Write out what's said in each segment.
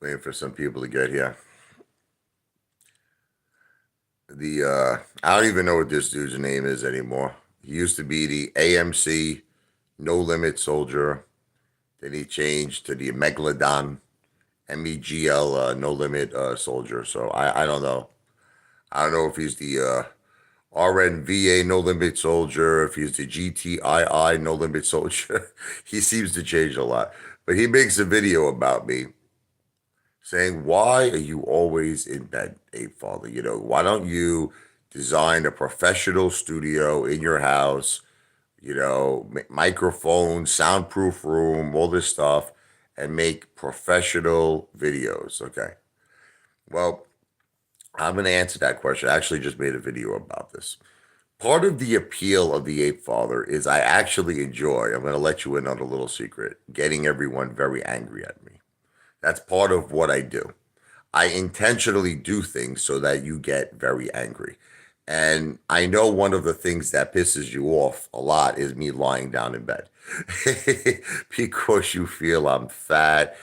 Waiting for some people to get here. I don't even know what this dude's name is anymore. He used to be the AMC No Limit Soldier. Then he changed to the Megalodon MEGL No Limit Soldier. So I don't know. I don't know if he's the RNVA No Limit Soldier, if he's the GTII No Limit Soldier. He seems to change a lot. But he makes a video about me saying, "Why are you always in bed, Apefather? Why don't you design a professional studio in your house? Microphone, soundproof room, all this stuff, and make professional videos." Okay. Well, I'm going to answer that question. I actually just made a video about this. Part of the appeal of the Apefather is I actually enjoy, I'm going to let you in on a little secret, getting everyone very angry at me. That's part of what I do. I intentionally do things so that you get very angry. And I know one of the things that pisses you off a lot is me lying down in bed because you feel I'm fat.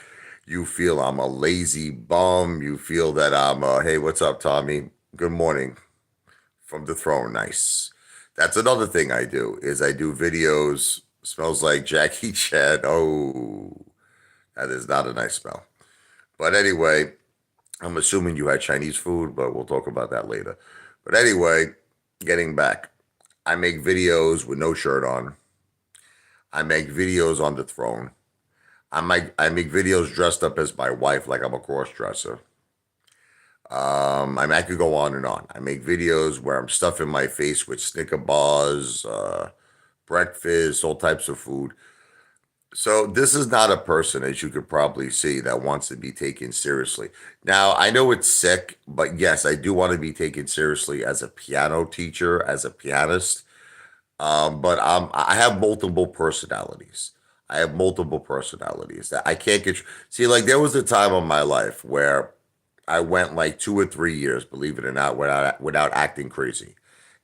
You feel I'm a lazy bum. You feel that hey, what's up, Tommy? Good morning from the throne. Nice. That's another thing I do is I do videos. Smells like Jackie Chan. Oh, that is not a nice smell. But anyway, I'm assuming you had Chinese food, but we'll talk about that later. But anyway, getting back, I make videos with no shirt on. I make videos on the throne. I make videos dressed up as my wife, like I'm a cross dresser. I could go on and on. I make videos where I'm stuffing my face with Snicker bars, breakfast, all types of food. So this is not a person, as you could probably see, that wants to be taken seriously. Now, I know it's sick, but yes, I do want to be taken seriously as a piano teacher, as a pianist. But I have multiple personalities. I have multiple personalities that I can't get. See, like there was a time in my life where I went like 2 or 3 years, believe it or not, without acting crazy,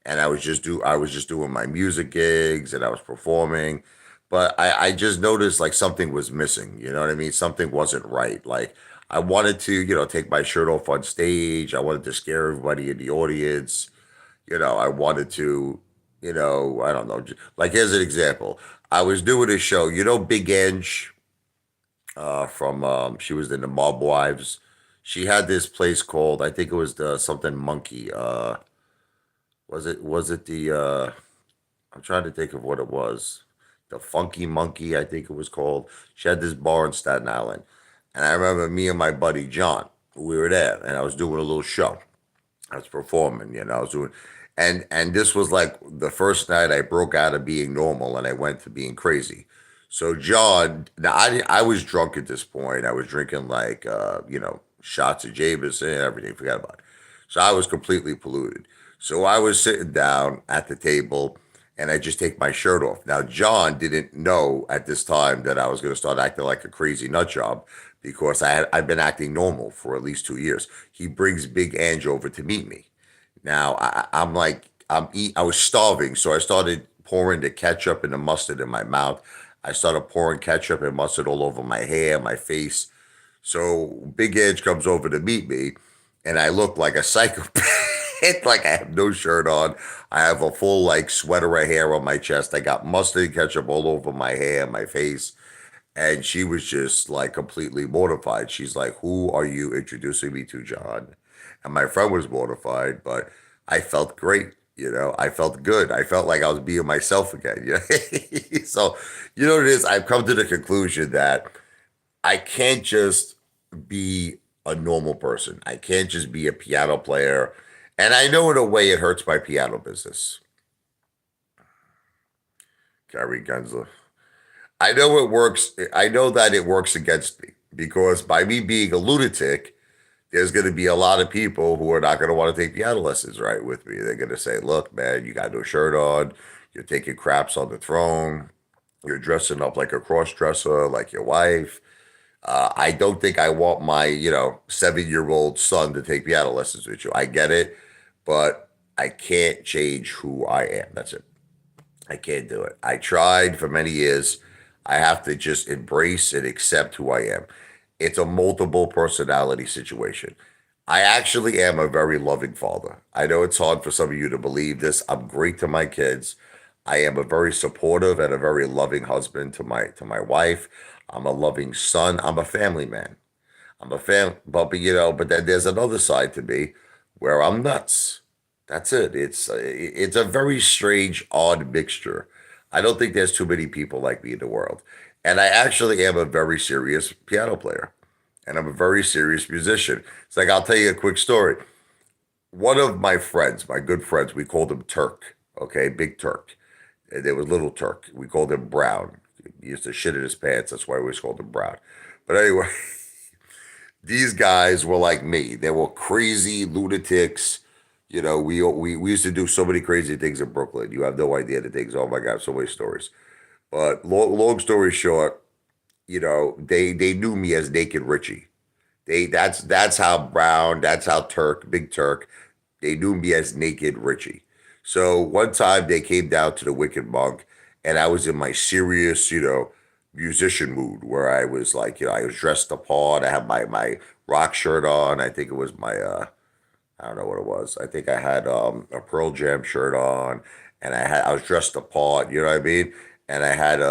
and I was just doing my music gigs and I was performing, but I just noticed like something was missing. You know what I mean? Something wasn't right. Like I wanted to take my shirt off on stage. I wanted to scare everybody in the audience. I wanted to, I don't know. Like here's an example. I was doing a show. Big Ange from she was in the Mob Wives. She had this place called, I think it was the something Monkey. Was it the I'm trying to think of what it was. The Funky Monkey, I think it was called. She had this bar in Staten Island. And I remember me and my buddy John, we were there and I was doing a little show. I was performing, I was doing, and this was like the first night I broke out of being normal and I went to being crazy. So John, now I was drunk at this point. I was drinking like shots of Jameson and everything. Forget about it. So I was completely polluted. So I was sitting down at the table and I just take my shirt off. Now John didn't know at this time that I was going to start acting like a crazy nut job because I've been acting normal for at least 2 years. He brings Big Ange over to meet me. Now I'm like I was starving, so I started pouring the ketchup and the mustard in my mouth. I started pouring ketchup and mustard all over my hair, my face. So Big Edge comes over to meet me, and I look like a psychopath. Like I have no shirt on. I have a full like sweater of hair on my chest. I got mustard and ketchup all over my hair, my face. And she was just like completely mortified. She's like, "Who are you introducing me to, John?" And my friend was mortified, but I felt great. I felt good. I felt like I was being myself again. So, you know what it is? I've come to the conclusion that I can't just be a normal person. I can't just be a piano player. And I know in a way it hurts my piano business. Gary Gensler. I know it works. I know that it works against me because by me being a lunatic, there's going to be a lot of people who are not going to want to take piano lessons right with me. They're going to say, "Look, man, you got no shirt on. You're taking craps on the throne. You're dressing up like a cross dresser, like your wife." I don't think I want my 7-year-old son to take piano lessons with you. I get it, but I can't change who I am. That's it. I can't do it. I tried for many years. I have to just embrace and accept who I am. It's a multiple personality situation. I actually am a very loving father. I know it's hard for some of you to believe this. I'm great to my kids. I am a very supportive and a very loving husband to my wife. I'm a loving son. I'm a family man. I'm a fan, but but then there's another side to me where I'm nuts. That's it. It's a very strange, odd mixture. I don't think there's too many people like me in the world, and I actually am a very serious piano player, and I'm a very serious musician. It's like I'll tell you a quick story. One of my friends, my good friends, we called him Turk. Okay, Big Turk. And there was Little Turk. We called him Brown. He used to shit in his pants. That's why we always called him Brown. But anyway, these guys were like me. They were crazy lunatics. We used to do so many crazy things in Brooklyn. You have no idea the things. Oh my God, so many stories. But long story short, they knew me as Naked Richie. That's how Brown, that's how Turk, Big Turk, they knew me as Naked Richie. So one time they came down to the Wicked Monk, and I was in my serious, musician mood where I was like, I was dressed the part. I had my rock shirt on. I think it was my I don't know what it was. I think I had a Pearl Jam shirt on, and I was dressed the part. You know what I mean? And I had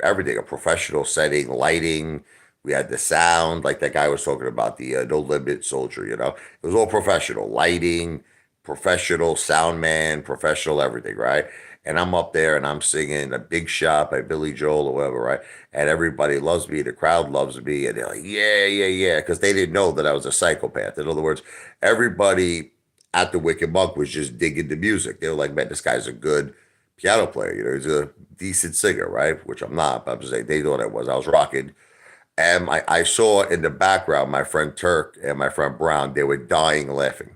everything, a professional setting, lighting. We had the sound, like that guy was talking about the No Limit Soldier. It was all professional, lighting, professional sound man, professional everything, right? And I'm up there and I'm singing a Big Shot by Billy Joel or whatever, right? And everybody loves me. The crowd loves me, and they're like, yeah, yeah, yeah, because they didn't know that I was a psychopath. In other words, everybody at the Wicked Monk was just digging the music. They were like, man, this guy's a good piano player. He's a decent singer, right? Which I'm not, but I'm just saying they thought I was. I was rocking. And I saw in the background my friend Turk and my friend Brown, they were dying laughing.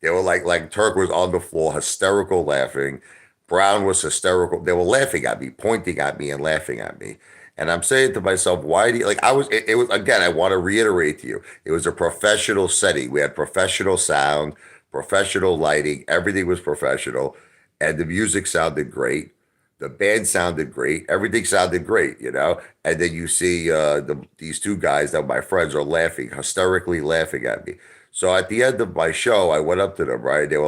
They were like Turk was on the floor, hysterical laughing. Brown was hysterical. They were laughing at me, pointing at me, and laughing at me. And I'm saying to myself, why do you like? It was again. I want to reiterate to you, it was a professional setting. We had professional sound, professional lighting. Everything was professional, and the music sounded great. The band sounded great. Everything sounded great. And then you see these two guys that my friends are laughing, hysterically laughing at me. So at the end of my show, I went up to them, right? They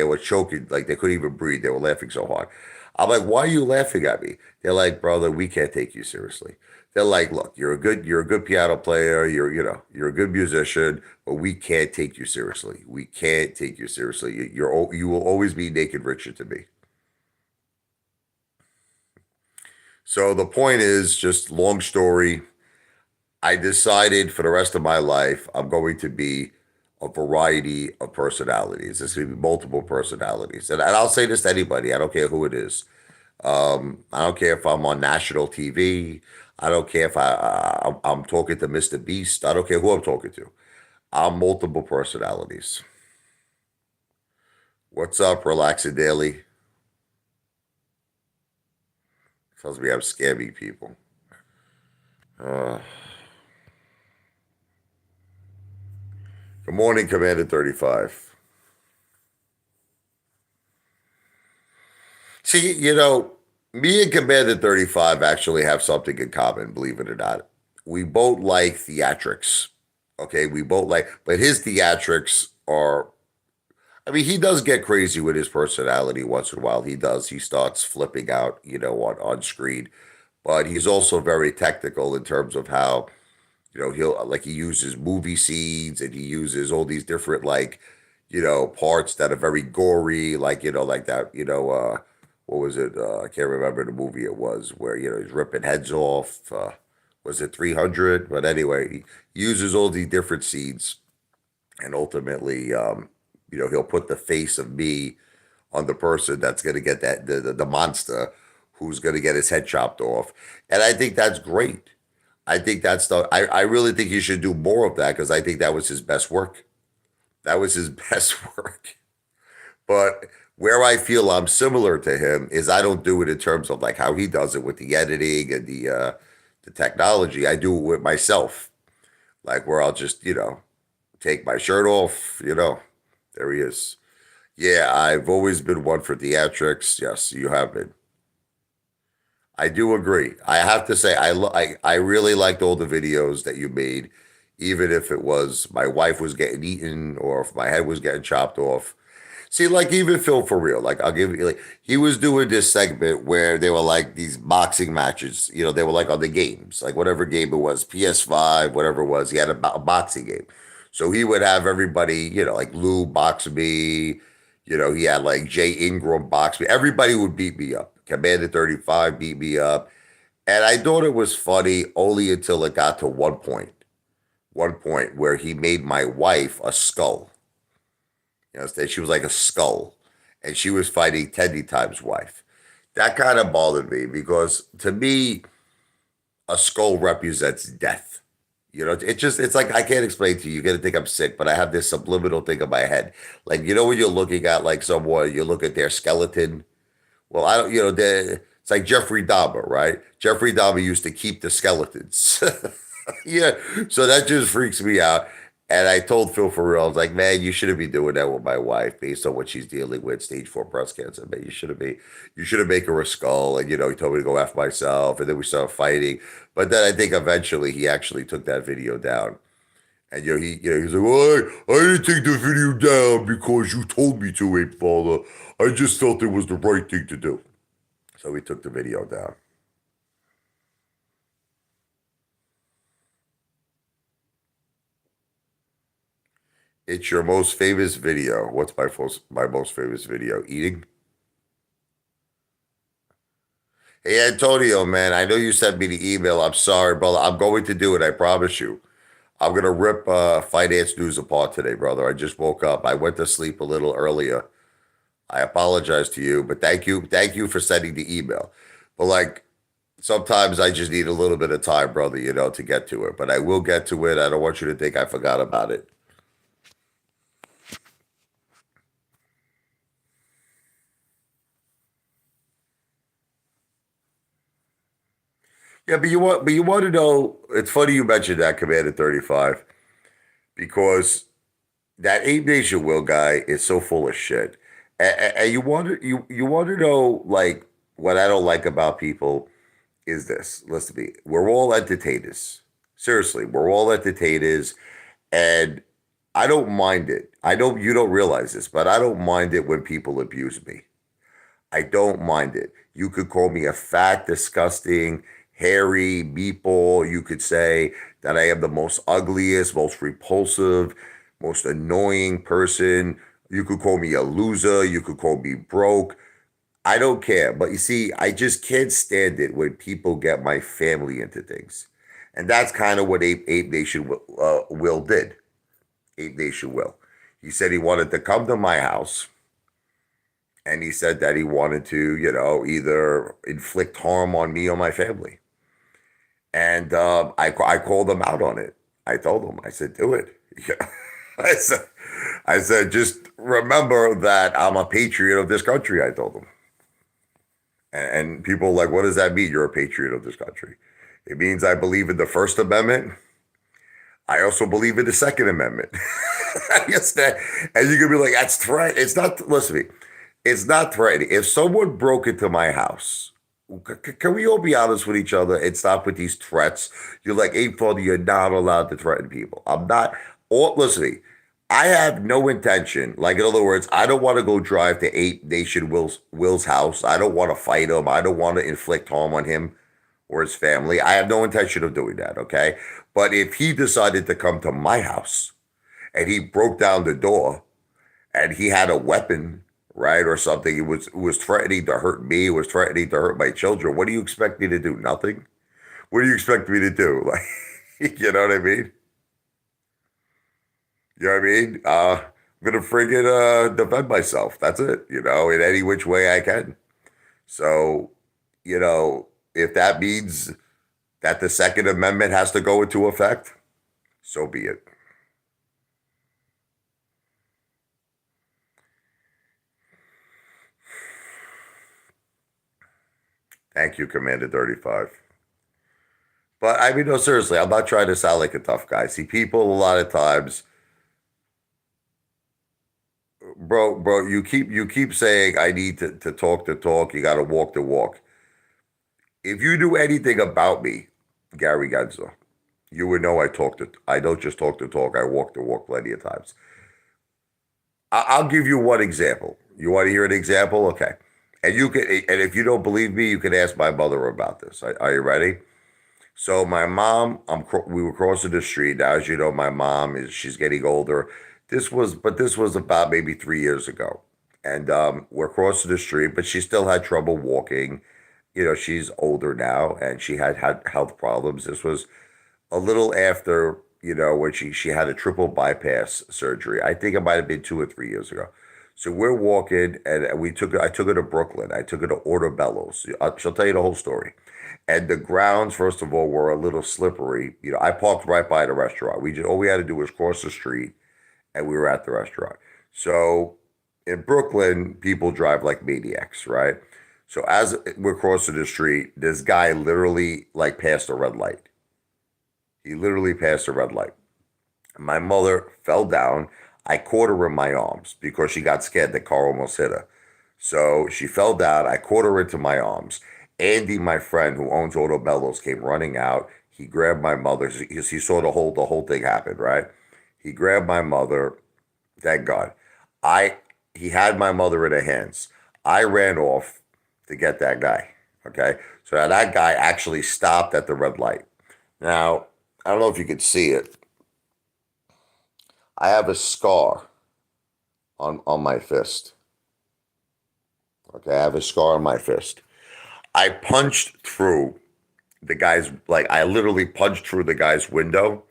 were choking, like they couldn't even breathe. They were laughing so hard. I'm like, why are you laughing at me? They're like, brother, we can't take you seriously. They're like, look, you're a good piano player. You're a good musician, but we can't take you seriously. We can't take you seriously. You will always be Naked Richard to me. So the point is, just long story. I decided for the rest of my life, I'm going to be a variety of personalities. There's going to be multiple personalities. And I'll say this to anybody, I don't care who it is. I don't care if I'm on national TV. I don't care if I'm talking to Mr. Beast. I don't care who I'm talking to. I'm multiple personalities. What's up, Relaxing Daily? Tells me I'm scamming people. Uh, Good morning, Commander 35. See, me and Commander 35 actually have something in common, believe it or not. We both like theatrics. Okay, we both like, but his theatrics are, I mean, he does get crazy with his personality once in a while. He does. He starts flipping out, on screen. But he's also very technical in terms of how he'll like he uses movie scenes and he uses all these different like parts that are very gory, like like that what was it, I can't remember the movie it was where he's ripping heads off. Was it 300? But anyway, he uses all these different scenes, and ultimately he'll put the face of me on the person that's going to get the monster who's going to get his head chopped off. And I think that's great. I think I really think he should do more of that because I think that was his best work. That was his best work. But where I feel I'm similar to him is I don't do it in terms of like how he does it with the editing and the technology. I do it with myself, like where I'll just take my shirt off. There he is. Yeah, I've always been one for theatrics. Yes, you have been. I do agree. I have to say, I really liked all the videos that you made, even if it was my wife was getting eaten or if my head was getting chopped off. See, like even Phil for real, like I'll give you, like he was doing this segment where they were like these boxing matches. They were like on the games, like whatever game it was, PS5, whatever it was. He had a boxing game, so he would have everybody, like Lou box me. He had like Jay Ingram box me. Everybody would beat me up. Commander 35 beat me up, and I thought it was funny only until it got to one point where he made my wife a skull. She was like a skull, and she was fighting Teddy Time's wife. That kind of bothered me because to me, a skull represents death. It's like I can't explain to you. You're gonna think I'm sick, but I have this subliminal thing in my head. Like when you're looking at like someone, you look at their skeleton. Well, I don't. It's like Jeffrey Dahmer, right? Jeffrey Dahmer used to keep the skeletons. Yeah, so that just freaks me out. And I told Phil for real, I was like, man, you shouldn't be doing that with my wife based on what she's dealing with, stage 4 breast cancer. Man, you shouldn't make her a skull. And, he told me to go after myself. And then we started fighting. But then I think eventually he actually took that video down. And, he's like, well, I didn't take the video down because you told me to, Apefather. I just felt it was the right thing to do. So we took the video down. It's your most famous video. What's my most famous video? Eating? Hey Antonio, man, I know you sent me the email. I'm sorry, brother. I'm going to do it. I promise you. I'm gonna rip finance news apart today, brother. I just woke up. I went to sleep a little earlier. I apologize to you, but thank you for sending the email. But like sometimes I just need a little bit of time, brother, to get to it. But I will get to it. I don't want you to think I forgot about it. Yeah, but you want to know. It's funny you mentioned that Commander 35 because that Ape Nation Will guy is so full of shit. And you want to know like what I don't like about people is this. Listen to me. We're all entertainers. Seriously, we're all entertainers, and I don't mind it. I don't. You don't realize this, but I don't mind it when people abuse me. I don't mind it. You could call me a fat, disgusting, hairy meatball. You could say that I am the most ugliest, most repulsive, most annoying person. You could call me a loser. You could call me broke. I don't care. But you see, I just can't stand it when people get my family into things. And that's kind of what Ape Nation Will did. Ape Nation Will. He said he wanted to come to my house and he said that he wanted to, either inflict harm on me or my family. And I called him out on it. I told him, I said, do it. Yeah. I said, I said, just remember that I'm a patriot of this country. I told him, and people were like, what does that mean? You're a patriot of this country. It means I believe in the First Amendment. I also believe in the Second Amendment. I guess that, and you could be like, that's threat. It's not. Listen to me. It's not threatening. If someone broke into my house, can we all be honest with each other and stop with these threats? You're like, hey, father, you're not allowed to threaten people. I'm not. Or listen to me. I have no intention. Like in other words, I don't want to go drive to Ape Nation Will's house. I don't want to fight him. I don't want to inflict harm on him or his family. I have no intention of doing that. Okay. But if he decided to come to my house and he broke down the door and he had a weapon, right, or something, he was threatening to hurt me, he was threatening to hurt my children. What do you expect me to do? Nothing. What do you expect me to do? Like, you know what I mean? You know what I mean? I'm gonna friggin' defend myself. That's it. In any which way I can. So, if that means that the Second Amendment has to go into effect, so be it. Thank you, Commander 35. But I mean, no, seriously, I'm not trying to sound like a tough guy. See, people a lot of times, bro, you keep saying I need to talk the talk. You got to walk the walk. If you knew anything about me, Gary Genzo, you would know I talk to. I don't just talk the talk. I walk the walk plenty of times. I'll give you one example. You want to hear an example? Okay. And you can, and if you don't believe me, you can ask my mother about this. Are you ready? So my mom, we were crossing the street. Now, as you know, my mom she's getting older. This was about maybe 3 years ago, and we're crossing the street, but she still had trouble walking. She's older now, and she had health problems. This was a little after, when she had a triple bypass surgery. I think it might have been 2 or 3 years ago. So we're walking, and I took her to Brooklyn. I took her to Ortobello's. She'll tell you the whole story. And the grounds, first of all, were a little slippery. I parked right by the restaurant. All we had to do was cross the street, and we were at the restaurant. So in Brooklyn, people drive like maniacs, right? So as we're crossing the street, this guy literally like passed a red light. He literally passed a red light. My mother fell down. I caught her in my arms because she got scared. The car almost hit her. So she fell down. I caught her into my arms. Andy, my friend who owns Auto Bellows, came running out. He grabbed my mother because he saw the whole thing happen, right? He grabbed my mother. Thank God. I He had my mother in her hands. I ran off to get that guy. Okay. So now that guy actually stopped at the red light. Now, I don't know if you could see it. I have a scar on my fist. Okay, I have a scar on my fist. I punched through I literally punched through the guy's window.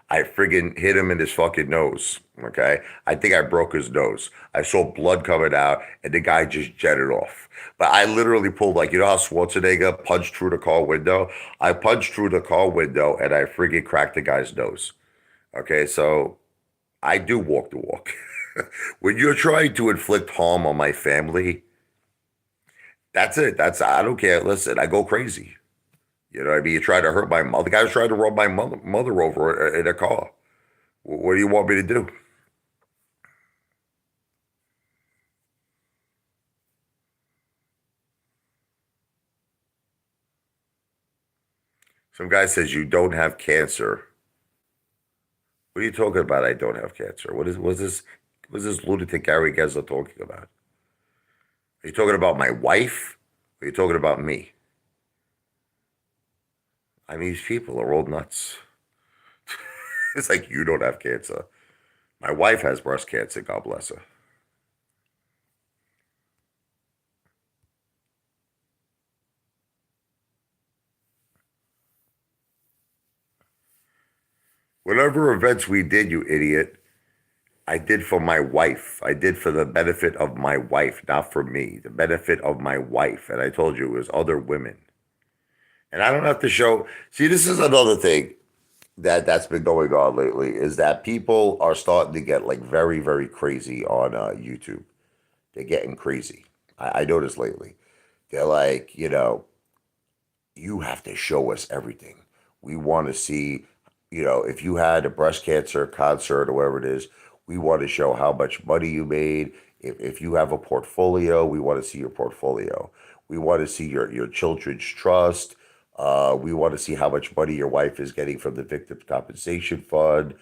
I friggin' hit him in his fucking nose. Okay. I think I broke his nose. I saw blood coming out and the guy just jetted off. But I literally pulled, like, you know how Schwarzenegger punched through the car window? I punched through the car window and I friggin' cracked the guy's nose. Okay. So I do walk the walk. When you're trying to inflict harm on my family, that's it. I don't care. Listen, I go crazy. You know what I mean? You try to hurt my mother. The guy was trying to run my mother over in a car. What do you want me to do? Some guy says you don't have cancer. What are you talking about? I don't have cancer. Was this lunatic Gary Gensler talking about? Are you talking about my wife? Or are you talking about me? I mean, these people are all nuts. It's like you don't have cancer. My wife has breast cancer. God bless her. Whatever events we did, you idiot, I did for my wife. I did for the benefit of my wife, not for me. The benefit of my wife. And I told you it was other women. And I don't have to show. See, this is another thing that's been going on lately is that people are starting to get like very, very crazy on YouTube. They're getting crazy. I noticed lately. They're like, you have to show us everything. We want to see, if you had a breast cancer concert or whatever it is, we want to show how much money you made. If you have a portfolio, we want to see your portfolio. We want to see your children's trust. We want to see how much money your wife is getting from the victims compensation fund.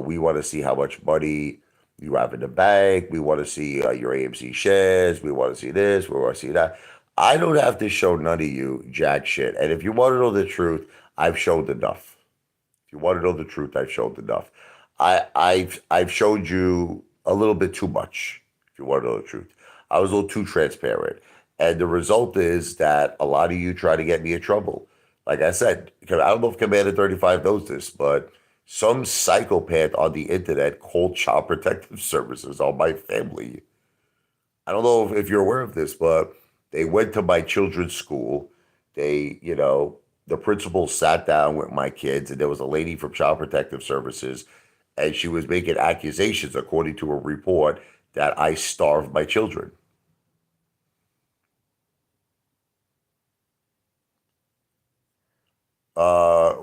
We want to see how much money you have in the bank. We want to see your AMC shares. We want to see this. We want to see that. I don't have to show none of you jack shit. And if you want to know the truth, I've showed enough. If you want to know the truth, I've showed enough. I've showed you a little bit too much. If you want to know the truth, I was a little too transparent, and the result is that a lot of you try to get me in trouble. Like I said, I don't know if Commander 35 knows this, but some psychopath on the internet called Child Protective Services on my family. I don't know if you're aware of this, but they went to my children's school. The principal sat down with my kids, and there was a lady from Child Protective Services, and she was making accusations, according to a report, that I starved my children.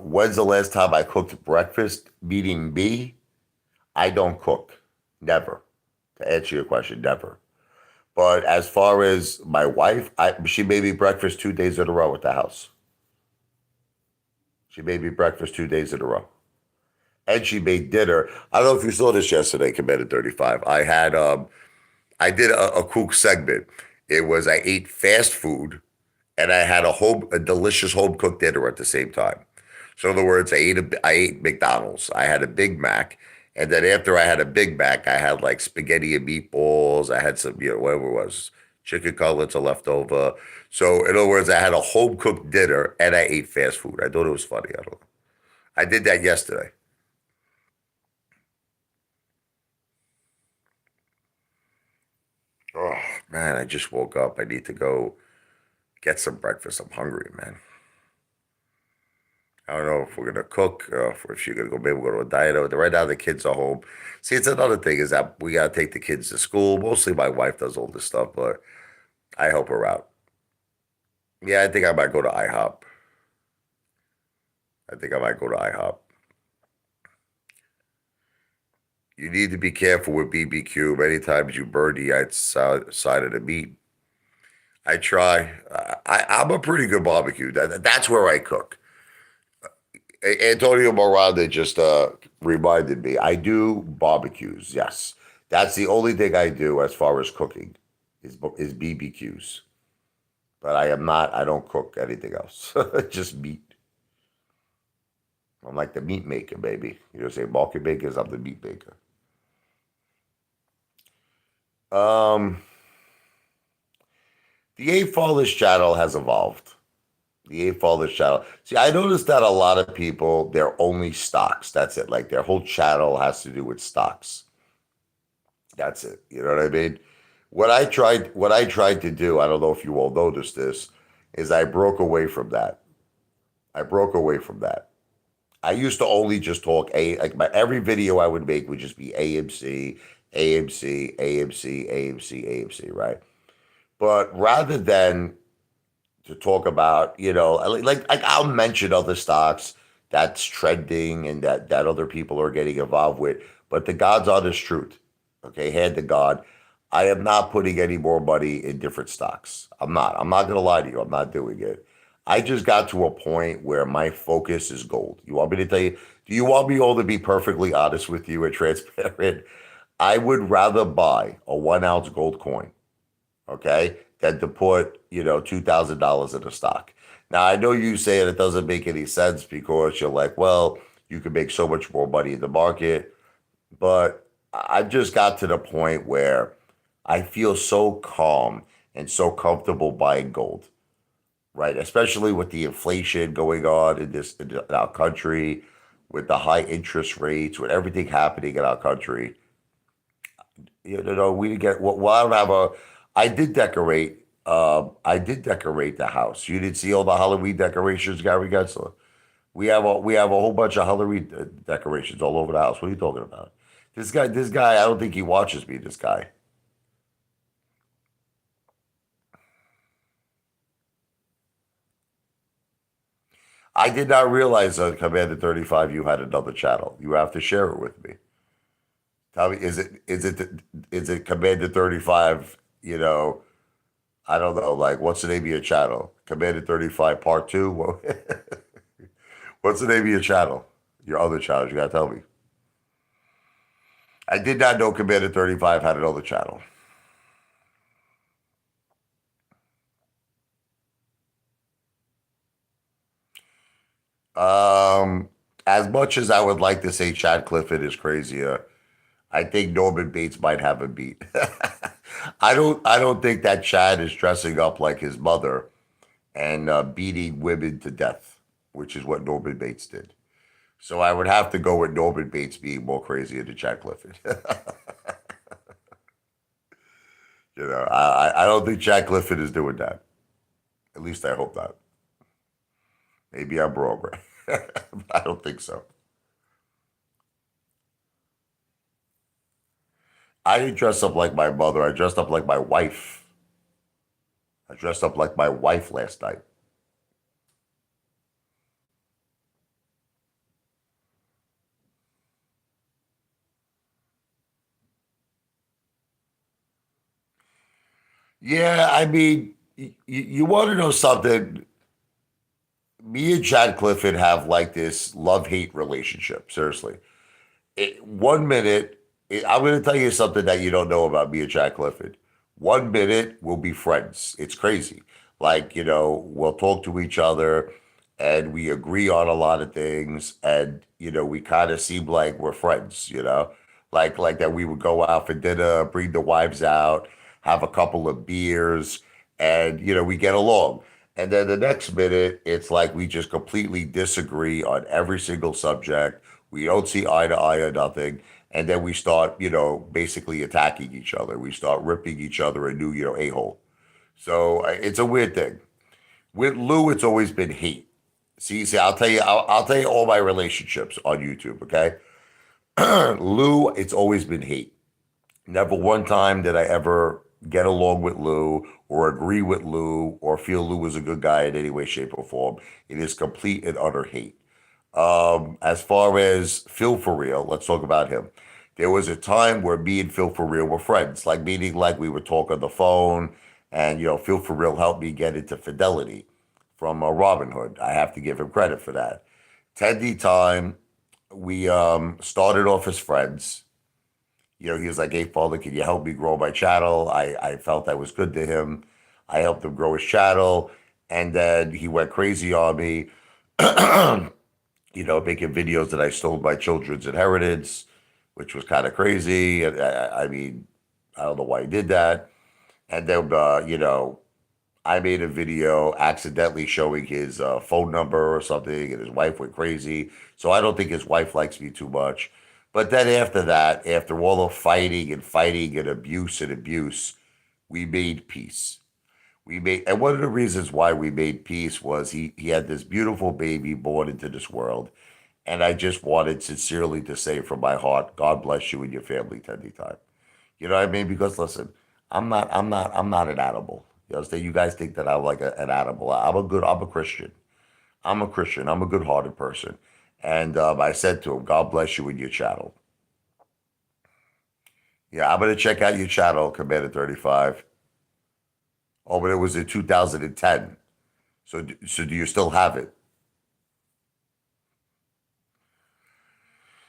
When's the last time I cooked breakfast? Meaning me? I don't cook. Never. To answer your question, never. But as far as my wife, she made me breakfast 2 days in a row at the house. She made me breakfast 2 days in a row. And she made dinner. I don't know if you saw this yesterday, Commander 35. I did a cook segment. It was I ate fast food and I had a delicious home cooked dinner at the same time. So in other words, I ate McDonald's. I had a Big Mac, and then after I had a Big Mac, I had like spaghetti and meatballs. I had some, whatever it was, chicken cutlets are left over. So in other words, I had a home cooked dinner and I ate fast food. I thought it was funny. I don't know. I did that yesterday. Oh man, I just woke up. I need to go get some breakfast. I'm hungry, man. I don't know if we're gonna cook, if you're gonna go. Maybe we'll go to a diet. Right now, the kids are home. See, it's another thing is that we gotta take the kids to school. Mostly, my wife does all this stuff, but I help her out. Yeah, I think I might go to IHOP. I think I might go to IHOP. You need to be careful with BBQ. Many times you burn the outside of the meat. I try. I'm a pretty good barbecue. That's where I cook. Antonio Moranda just reminded me. I do barbecues. Yes, that's the only thing I do as far as cooking is BBQs. But I am not. I don't cook anything else. Just meat. I'm like the meat maker, baby. You know, say market makers. I'm the meat maker. Um, the Eight Fathers channel has evolved. The Eight Fathers channel. See, I noticed that a lot of people they're only stocks. That's it. Like their whole channel has to do with stocks. That's it. You know what I mean? What I tried to do, I don't know if you all noticed this, is I broke away from that. I broke away from that. I used to only just talk like my every video I would make would just be AMC, AMC, AMC, AMC, AMC, right? But rather than to talk about, like I'll mention other stocks that's trending and that other people are getting involved with, but the God's honest truth, okay, hand to God, I am not putting any more money in different stocks. I'm not. I'm not gonna lie to you. I'm not doing it. I just got to a point where my focus is gold. You want me to tell you? Do you want me all to be perfectly honest with you and transparent? I would rather buy a 1 ounce gold coin, okay, than to put, $2,000 in a stock. Now, I know you say it doesn't make any sense because you're like, well, you can make so much more money in the market. But I've just got to the point where I feel so calm and so comfortable buying gold, right? Especially with the inflation going on in our country, with the high interest rates, with everything happening in our country. We didn't get well, I don't have a I did decorate the house. You didn't see all the Halloween decorations, Gary Gensler. We have a whole bunch of Halloween decorations all over the house. What are you talking about? This guy, I don't think he watches me, this guy. I did not realize on Commander 35 you had another channel. You have to share it with me. Tell me, is it Commander 35, I don't know, like what's the name of your channel? Commander 35 Part 2? What's the name of your channel? Your other channel, you gotta tell me. I did not know Commander 35 had another channel. Um, as much as I would like to say Chad Clifford is crazier, I think Norman Bates might have a beat. I don't think that Chad is dressing up like his mother and beating women to death, which is what Norman Bates did. So I would have to go with Norman Bates being more crazy than Chad Clifford. I don't think Chad Clifford is doing that. At least I hope not. Maybe I'm wrong, right? I don't think so. I didn't dress up like my mother. I dressed up like my wife. I dressed up like my wife last night. Yeah, I mean, you want to know something? Me and Chad Clifford have like this love hate relationship. Seriously. 1 minute, I'm going to tell you something that you don't know about me and Chad Clifford. 1 minute, we'll be friends. It's crazy. Like, we'll talk to each other and we agree on a lot of things. And, we kind of seem like we're friends. Like that we would go out for dinner, bring the wives out, have a couple of beers, and, we get along. And then the next minute, it's like we just completely disagree on every single subject. We don't see eye to eye or nothing. And then we start, basically attacking each other. We start ripping each other a new, a-hole. So it's a weird thing. With Lou, it's always been hate. See, I'll tell you all my relationships on YouTube, okay? Lou, it's always been hate. Never one time did I ever get along with Lou or agree with Lou or feel Lou was a good guy in any way, shape, or form. It is complete and utter hate. As far as Phil for real, let's talk about him. There was a time where me and Phil for real were friends, like meaning like we would talk on the phone, and Phil for real helped me get into Fidelity from Robin Hood. I have to give him credit for that. Teddy time, we started off as friends. He was like, "Hey, Father, can you help me grow my channel?" I felt I was good to him. I helped him grow his channel, and then he went crazy on me. Making videos that I stole my children's inheritance, which was kind of crazy. And I mean, I don't know why he did that. And then, I made a video accidentally showing his phone number or something, and his wife went crazy. So I don't think his wife likes me too much. But then after that, after all the fighting and abuse, we made peace. And one of the reasons why we made peace was he had this beautiful baby born into this world. And I just wanted sincerely to say from my heart, God bless you and your family, Tendy Time. You know what I mean? Because listen, I'm not an animal. You guys think that I'm like an animal. I'm a Christian. I'm a Christian. I'm a good-hearted person. And I said to him, God bless you and your channel. Yeah, I'm gonna check out your channel, Commander 35. Oh, but it was in 2010. So do you still have it?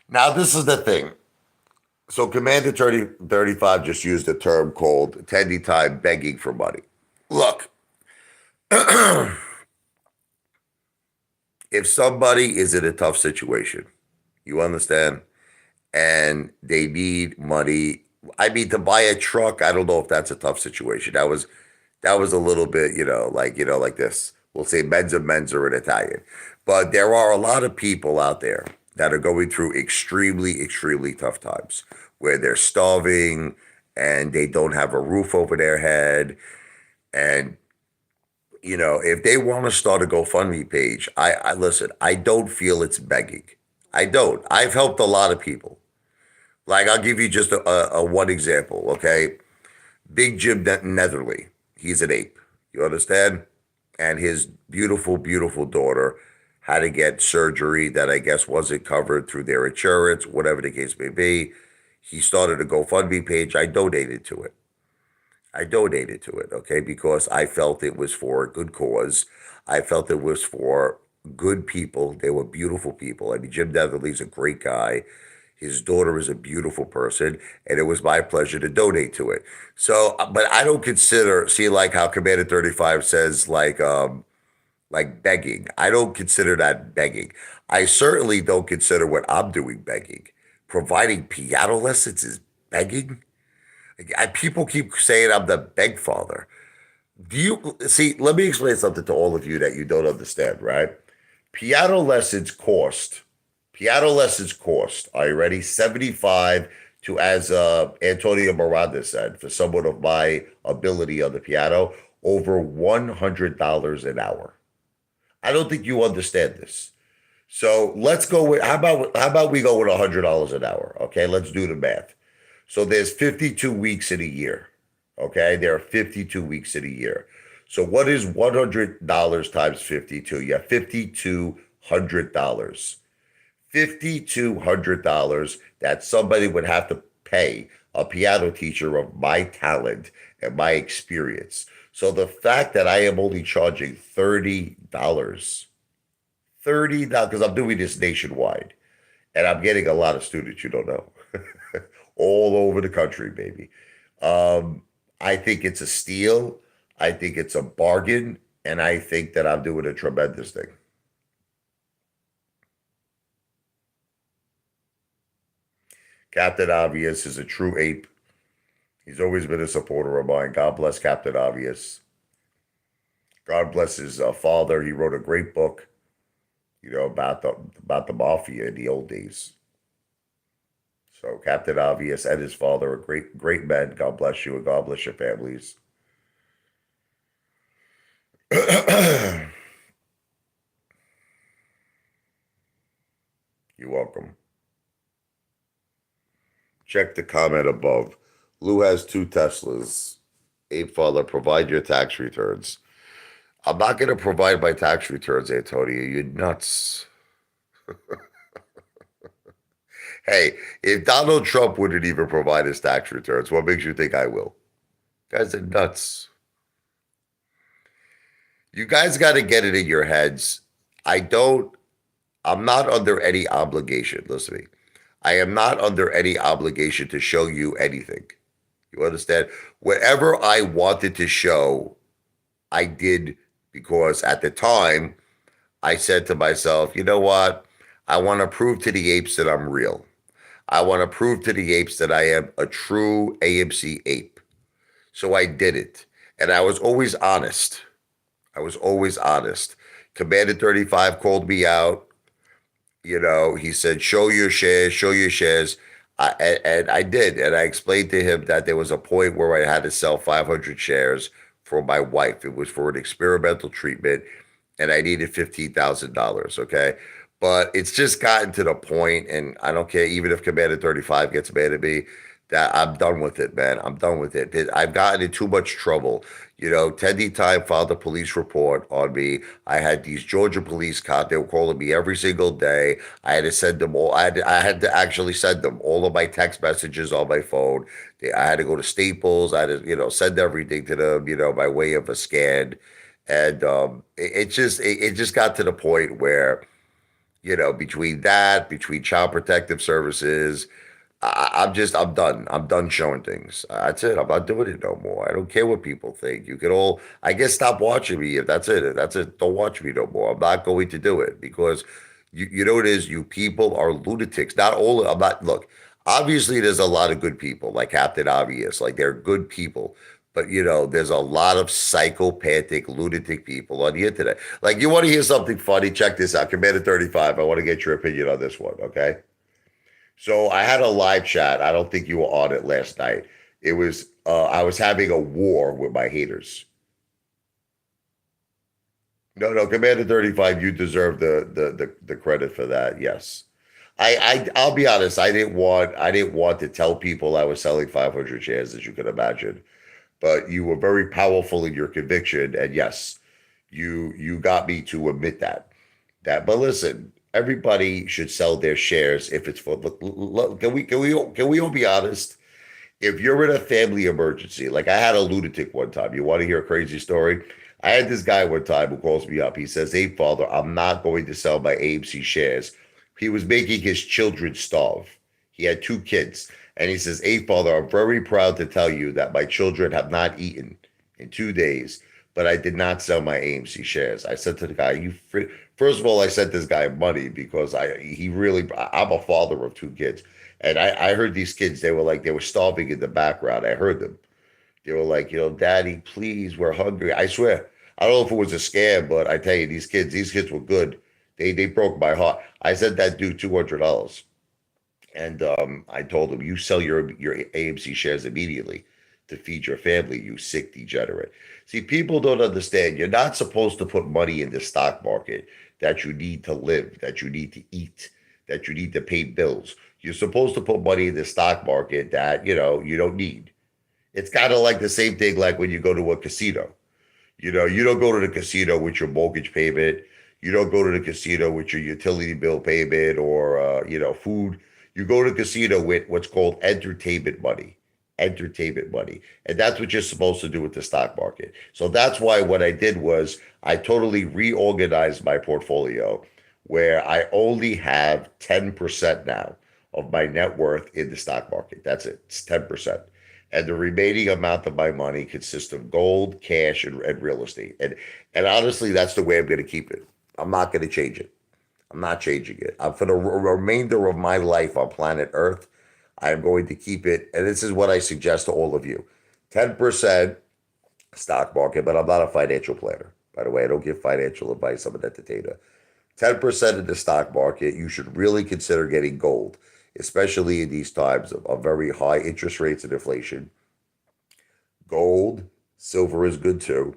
Now, this is the thing. So Commander 35 just used a term called Tendy Time begging for money. Look, if somebody is in a tough situation, you understand, and they need money. I mean, to buy a truck, I don't know if that's a tough situation. That was a little bit, like this. We'll say mensa in Italian. But there are a lot of people out there that are going through extremely, extremely tough times where they're starving and they don't have a roof over their head. And, if they want to start a GoFundMe page, I listen, I don't feel it's begging. I don't. I've helped a lot of people. Like, I'll give you just a one example, okay? Big Jim Netherly, he's an ape. You understand? And his beautiful, beautiful daughter had to get surgery that I guess wasn't covered through their insurance, whatever the case may be. He started a GoFundMe page. I donated to it, okay, because I felt it was for a good cause. I felt it was for good people. They were beautiful people. I mean, Jim Netherly's a great guy. His daughter is a beautiful person, and it was my pleasure to donate to it. So, but I don't consider, see, like how Commander 35 says, like begging. I don't consider that begging. I certainly don't consider what I'm doing begging. Providing piano lessons is begging. People keep saying I'm the beg father. Do you see? Let me explain something to all of you that you don't understand, right? Piano lessons cost. Piano lessons cost. Are you ready? 75 to, as Antonio Miranda said, for someone of my ability on the piano, over $100 an hour. I don't think you understand this. So let's go with how about we go with $100 an hour? Okay, let's do the math. So there's 52 weeks in a year. Okay, there are 52 weeks in a year. So what is $100 times 52? You have $5,200. $5,200 that somebody would have to pay a piano teacher of my talent and my experience. So the fact that I am only charging $30, $30, because I'm doing this nationwide, and I'm getting a lot of students, you don't know, all over the country, baby. Um, I think it's a steal. I think it's a bargain, and I think that I'm doing a tremendous thing. Captain Obvious is a true ape. He's always been a supporter of mine. God bless Captain Obvious. God bless his father. He wrote a great book, about the mafia in the old days. So Captain Obvious and his father are great, great men. God bless you and God bless your families. You're welcome. Check the comment above. Lou has two Teslas. Apefather, provide your tax returns. I'm not going to provide my tax returns, Antonio. You're nuts. Hey, if Donald Trump wouldn't even provide his tax returns, what makes you think I will? Guys are nuts. You guys got to get it in your heads. I don't, I'm not under any obligation. Listen to me. I am not under any obligation to show you anything. You understand? Whatever I wanted to show, I did because at the time, I said to myself, you know what? I want to prove to the apes that I'm real. I want to prove to the apes that I am a true AMC ape. So I did it. And I was always honest. I was always honest. Commander 35 called me out. He said, show your shares, show your shares. And I did. And I explained to him that there was a point where I had to sell 500 shares for my wife. It was for an experimental treatment, and I needed $15,000. Okay. But it's just gotten to the point, and I don't care, even if Commander 35 gets mad at me, that I'm done with it, man. I'm done with it. I've gotten in too much trouble. Tendy Time filed a police report on me. I had these Georgia police cops. They were calling me every single day. I had to send them all. I had to actually send them all of my text messages on my phone. I had to go to Staples. I had to, send everything to them, by way of a scan. And it just got to the point where, between Child Protective Services, I'm done. I'm done showing things. That's it. I'm not doing it no more. I don't care what people think. You can all, I guess, stop watching me if that's it. If that's it. Don't watch me no more. I'm not going to do it because you know what it is. You people are lunatics. Not all. I'm not. Look, obviously, there's a lot of good people like Captain Obvious. Like they're good people. But there's a lot of psychopathic, lunatic people on the internet. Like, you want to hear something funny? Check this out. Commander 35. I want to get your opinion on this one. Okay. So I had a live chat. I don't think you were on it last night. It was I was having a war with my haters. No, no, Commander 35, you deserve the credit for that. Yes. I'll be honest, I didn't want to tell people I was selling 500 shares, as you can imagine. But you were very powerful in your conviction, and yes, you got me to admit that. But listen, everybody should sell their shares if it's for. Can we all be honest? If you're in a family emergency, like I had a lunatic one time. You want to hear a crazy story? I had this guy one time who calls me up. He says, "Hey, father, I'm not going to sell my AMC shares." He was making his children starve. He had two kids. And he says, "Hey, father, I'm very proud to tell you that my children have not eaten in 2 days, but I did not sell my AMC shares." I said to the guy, First of all, I sent this guy money because I'm a father of two kids. And I heard these kids, they were starving in the background. I heard them. They were like, Daddy, please, we're hungry. I swear. I don't know if it was a scam, but I tell you, these kids were good. They broke my heart. I sent that dude $200. And I told him, you sell your AMC shares immediately to feed your family, you sick degenerate. See, people don't understand. You're not supposed to put money in the stock market that you need to live, that you need to eat, that you need to pay bills. You're supposed to put money in the stock market that, you don't need. It's kind of like the same thing like when you go to a casino. You don't go to the casino with your mortgage payment. You don't go to the casino with your utility bill payment or, food. You go to a casino with what's called entertainment money. Entertainment money. And that's what you're supposed to do with the stock market. So that's why what I did was I totally reorganized my portfolio where I only have 10% now of my net worth in the stock market. That's it. It's 10%. And the remaining amount of my money consists of gold, cash, and real estate. And honestly, that's the way I'm going to keep it. I'm not going to change it. I'm not changing it. For the remainder of my life on planet Earth, I am going to keep it. And this is what I suggest to all of you: 10% stock market, but I'm not a financial planner. By the way, I don't give financial advice. I'm an entertainer. 10% of the stock market, you should really consider getting gold, especially in these times of very high interest rates and inflation. Gold, silver is good too,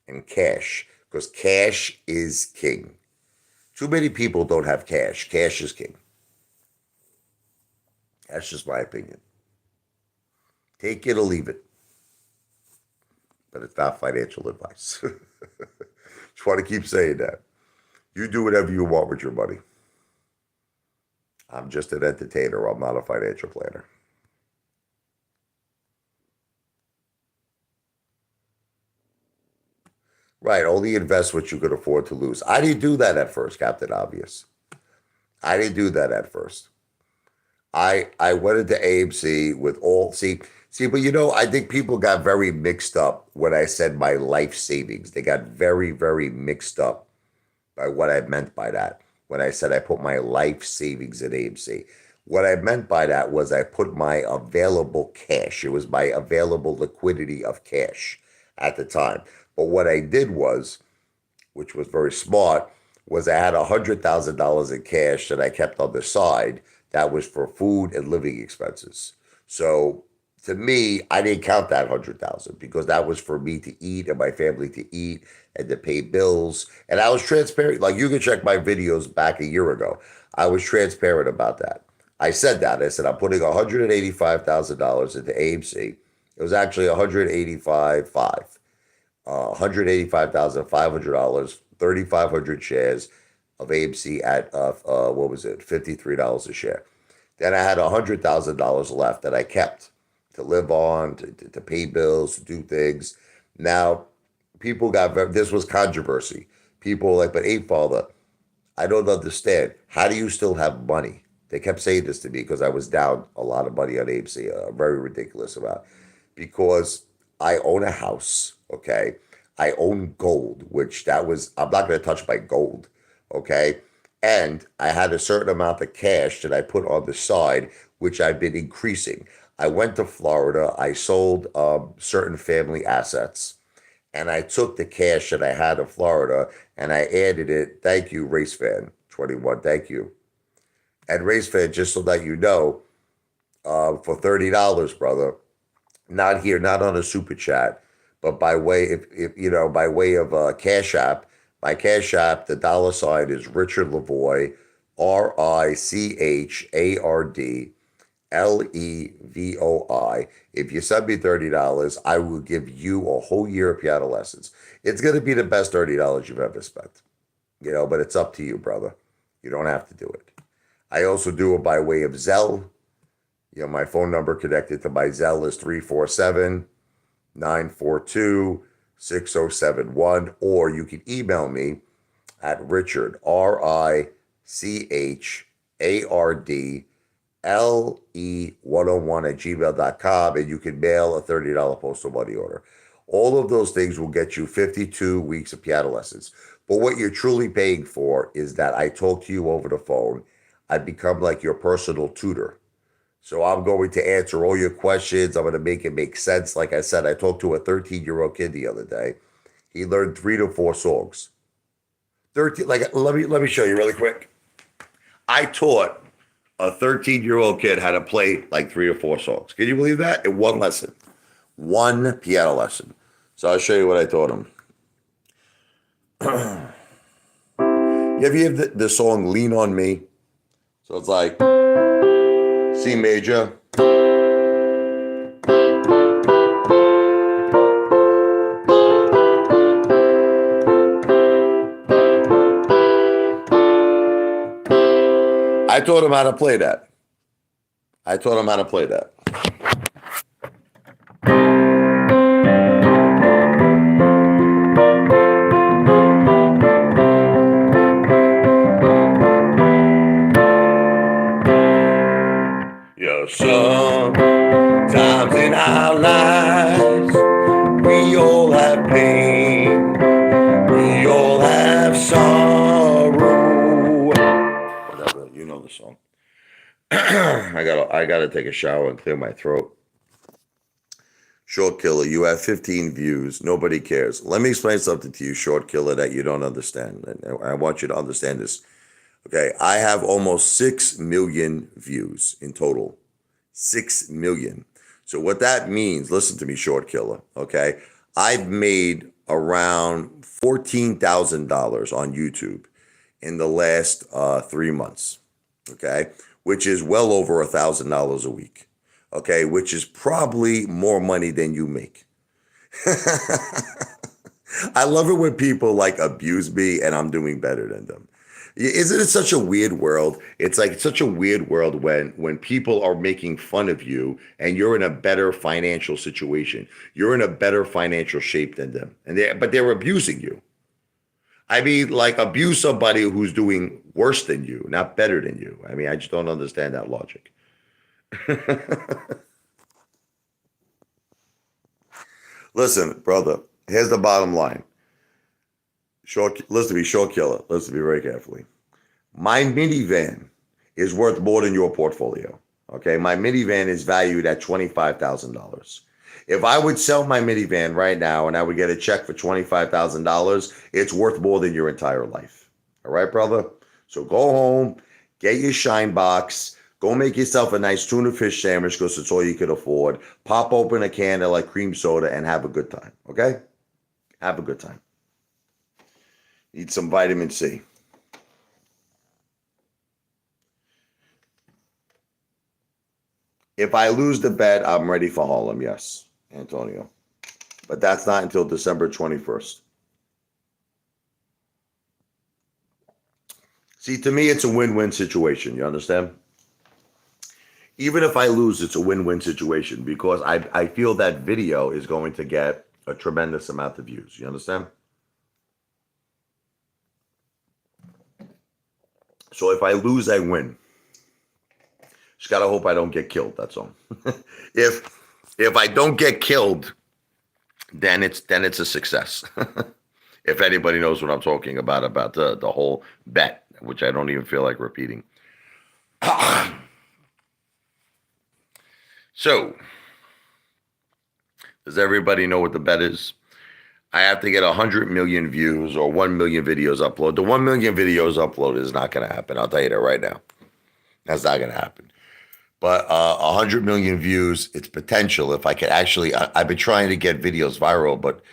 and cash, because cash is king. Too many people don't have cash. Cash is king. That's just my opinion. Take it or leave it, but it's not financial advice. Just want to keep saying that. You do whatever you want with your money. I'm just an entertainer. I'm not a financial planner. Right. Only invest what you could afford to lose. I didn't do that at first, Captain Obvious. I didn't do that at first. I went into AMC with all see, but I think people got very mixed up when I said my life savings. They got very, very mixed up by what I meant by that. When I said I put my life savings in AMC. What I meant by that was I put my available cash. It was my available liquidity of cash at the time. But what I did was, which was very smart, was I had $100,000 in cash that I kept on the side that was for food and living expenses. So to me, I didn't count that 100,000 because that was for me to eat and my family to eat and to pay bills. And I was transparent. Like you can check my videos back a year ago. I was transparent about that. I said that. I said I'm putting $185,000 into AMC. It was actually 185.5. $185,500, 3,500 shares of AMC at what was it, $53 a share. Then I had $100,000 left that I kept to live on, to pay bills, to do things. Now, people this was controversy. People were like, but Apefather, I don't understand. How do you still have money? They kept saying this to me because I was down a lot of money on AMC, a very ridiculous amount. Because I own a house, okay? I own gold, which I'm not going to touch my gold, okay? And I had a certain amount of cash that I put on the side, which I've been increasing. I went to Florida. I sold certain family assets, and I took the cash that I had in Florida and I added it. Thank you, Race Fan 21. Thank you. And Race Fan, just so that you know, for $30, brother, not here, not on a super chat, but by way if by way of Cash App. My Cash App, the dollar sign is Richard Lavoie, RICHARDLEVOI. If you send me $30, I will give you a whole year of piano lessons. It's going to be the best $30 you've ever spent. But it's up to you, brother. You don't have to do it. I also do it by way of Zelle. My phone number connected to my Zelle is 347-942-6071, or you can email me at Richard, RICHARDLE101 at gmail.com, and you can mail a $30 postal money order. All of those things will get you 52 weeks of piano lessons. But what you're truly paying for is that I talk to you over the phone. I become like your personal tutor. So I'm going to answer all your questions. I'm going to make it make sense. Like I said, I talked to a 13-year-old kid the other day. He learned 3 to 4 songs. 13. Like let me show you really quick. I taught a 13-year-old kid how to play like 3 or 4 songs. Can you believe that? In one lesson, one piano lesson. So I'll show you what I taught him. Have you heard the song "Lean on Me"? So it's like C major. I taught him how to play that. I taught him how to play that. Yeah, sometimes in our lives, we all have pain. We all have sorrow. Whatever, you know the song. I gotta take a shower and clear my throat. Short Killer, you have 15 views. Nobody cares. Let me explain something to you, Short Killer, that you don't understand. And I want you to understand this. Okay, I have almost 6 million views in total. 6 million. So what that means, listen to me, Short Killer, okay? I've made around $14,000 on YouTube in the last 3 months, okay? Which is well over $1,000 a week, okay? Which is probably more money than you make. I love it when people like abuse me and I'm doing better than them. Isn't it such a weird world? It's like such a weird world when people are making fun of you and you're in a better financial situation. You're in a better financial shape than them. But they're abusing you. I mean, like abuse somebody who's doing worse than you, not better than you. I mean, I just don't understand that logic. Listen, brother, here's the bottom line. Listen to me, Short Killer. Listen to me very carefully. My minivan is worth more than your portfolio. Okay, my minivan is valued at $25,000. If I would sell my minivan right now and I would get a check for $25,000, it's worth more than your entire life. All right, brother? So go home, get your shine box, go make yourself a nice tuna fish sandwich because it's all you could afford. Pop open a can of like cream soda and have a good time. Okay? Have a good time. Eat some vitamin C. If I lose the bet, I'm ready for Harlem. Yes, Antonio. But that's not until December 21st. See, to me, it's a win-win situation. You understand? Even if I lose, it's a win-win situation because I feel that video is going to get a tremendous amount of views. You understand? So if I lose, I win. Just gotta hope I don't get killed. That's all. if I don't get killed, then it's a success. If anybody knows what I'm talking about the whole bet, which I don't even feel like repeating. So, does everybody know what the bet is? I have to get 100 million views or 1 million videos uploaded. The 1 million videos uploaded is not going to happen. I'll tell you that right now. That's not going to happen. But 100 million views, it's potential. If I could actually, I've been trying to get videos viral, but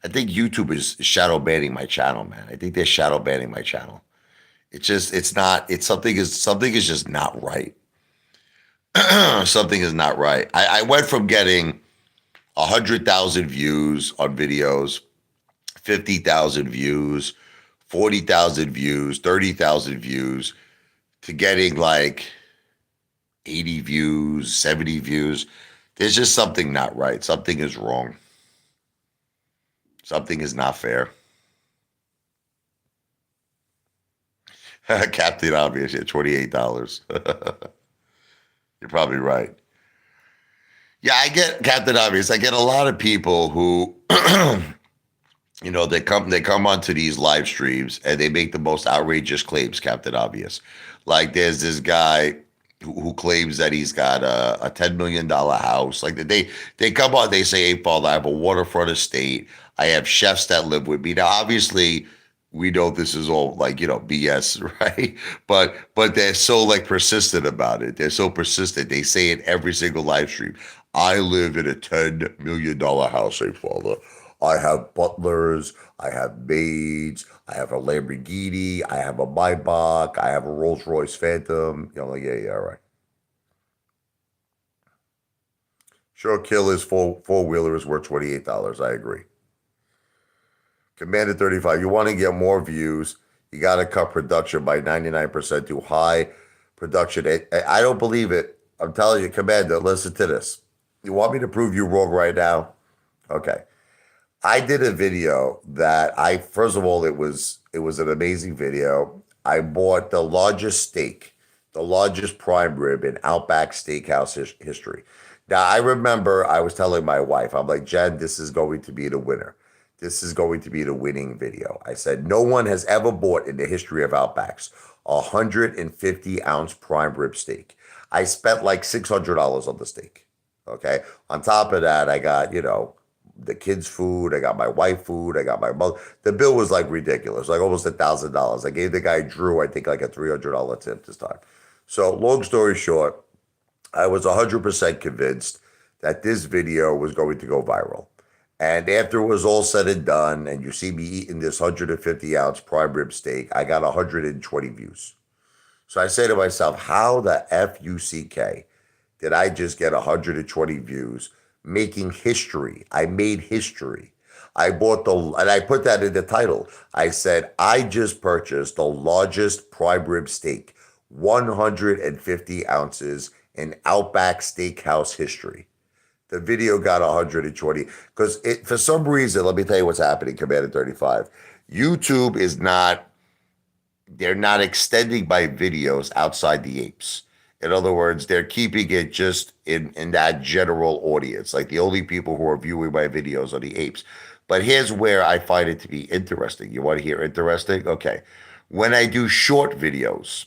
I think YouTube is shadow banning my channel, man. I think they're shadow banning my channel. It's not, something is just not right. Something is not right. I went from getting 100,000 views on videos, 50,000 views, 40,000 views, 30,000 views, to getting like 80 views, 70 views. There's just something not right. Something is wrong. Something is not fair. Captain Obvious, yeah, $28. You're probably right. Yeah, I get Captain Obvious. I get a lot of people who, they come onto these live streams and they make the most outrageous claims, Captain Obvious. Like there's this guy who claims that he's got a $10 million house. Like they come on, they say, Apefather, I have a waterfront estate. I have chefs that live with me. Now, obviously, we know this is all like, BS, right? But they're so like persistent about it. They're so persistent. They say it every single live stream. I live in a $10 million house, Apefather. I have butlers, I have maids, I have a Lamborghini, I have a Maybach, I have a Rolls Royce Phantom. Like, yeah, all right. Sure, Killer's four-wheeler is worth $28. I agree. Commander 35, you want to get more views, you got to cut production by 99% to high production. I don't believe it. I'm telling you, Commander, listen to this. You want me to prove you wrong right now? Okay. I did a video that I first of all it was an amazing video. I bought the largest steak, the largest prime rib in Outback Steakhouse history. Now I remember I was telling my wife, I'm like, Jen, this is going to be the winner. This is going to be the winning video. I said, no one has ever bought in the history of Outbacks a 150-ounce prime rib steak. I spent like $600 on the steak. Okay. On top of that, I got, the kids' food. I got my wife food. I got my mother. The bill was like ridiculous, like almost $1,000. I gave the guy Drew, I think, like a $300 tip this time. So, long story short, I was 100% convinced that this video was going to go viral. And after it was all said and done, and you see me eating this 150-ounce prime rib steak, I got 120 views. So I say to myself, how the FUCK did I just get 120 views making history? I made history. And I put that in the title. I said, I just purchased the largest prime rib steak, 150 ounces in Outback Steakhouse history. The video got 120 because for some reason, let me tell you what's happening, Commander 35. YouTube is not, they're not extending my videos outside the apes. In other words, they're keeping it just in that general audience. Like the only people who are viewing my videos are the apes. But here's where I find it to be interesting. You want to hear interesting? Okay. When I do short videos,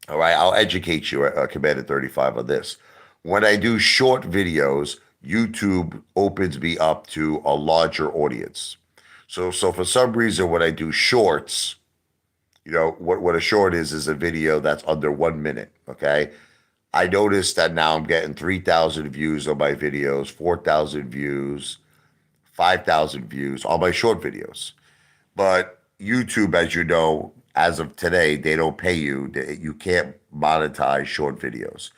all right, I'll educate you, Commander 35, on this. When I do short videos, YouTube opens me up to a larger audience. So for some reason, when I do shorts, what a short is a video that's under 1 minute. Okay. I noticed that now I'm getting 3,000 views on my videos, 4,000 views, 5,000 views on my short videos. But YouTube, as you know, as of today, they don't pay you. You can't monetize short videos.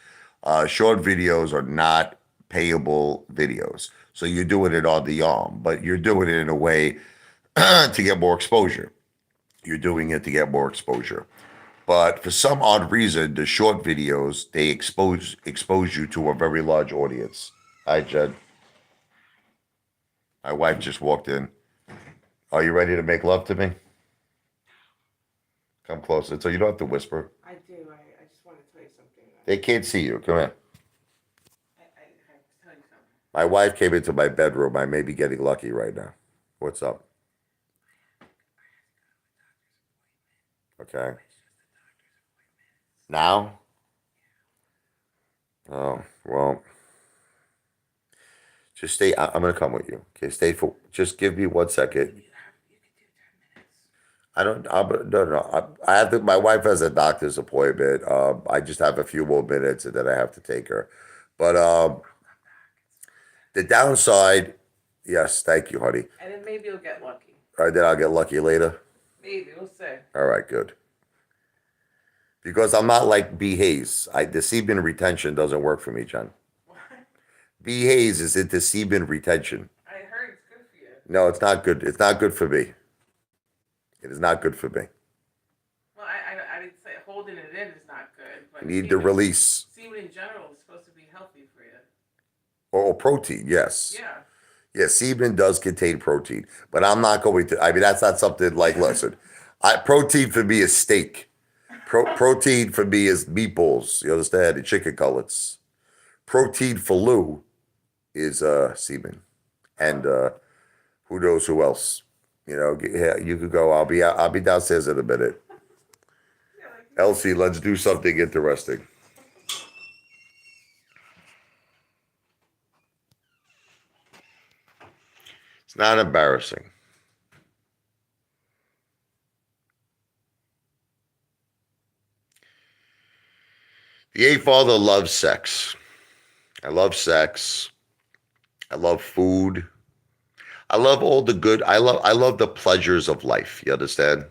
Short videos are not payable videos. So you're doing it on the arm, but you're doing it in a way to get more exposure. You're doing it to get more exposure. But for some odd reason, the short videos they expose you to a very large audience. Hi, Jen. My wife just walked in. Are you ready to make love to me? Come closer. So you don't have to whisper. I do. I just want to tell you something. They can't see you. Come here. I have to tell you something. My wife came into my bedroom. I may be getting lucky right now. What's up? Okay. Now? Oh, well, just stay. I'm going to come with you. Okay, stay for. Just give me 1 second. You could do 10 minutes. I don't. No, no. I have to. My wife has a doctor's appointment. I just have a few more minutes, and then I have to take her. But Come back. the downside, yes, thank you, honey. And then maybe you'll get lucky. All right, then I'll get lucky later. Maybe we'll see. All right, good. Because I'm not like B Hayes. The semen retention doesn't work for me, John. What? B Hayes is into semen retention. I heard it's good for you. No, it's not good. It's not good for me. It is not good for me. Well, I didn't say holding it in is not good, I but need the release semen in general is supposed to be healthy for you. or protein. Yes. Yeah. Yeah, semen does contain protein, but I'm not going to. I mean, that's not something like. Listen, protein for me is steak. Protein for me is meatballs. You understand? And chicken cutlets. Protein for Lou is semen, and who knows who else. Yeah, you could go. I'll be downstairs in a minute. Yeah, like Elsie, let's do something interesting. It's not embarrassing. The Apefather loves sex. I love sex. I love food. I love all the good. I love the pleasures of life. You understand?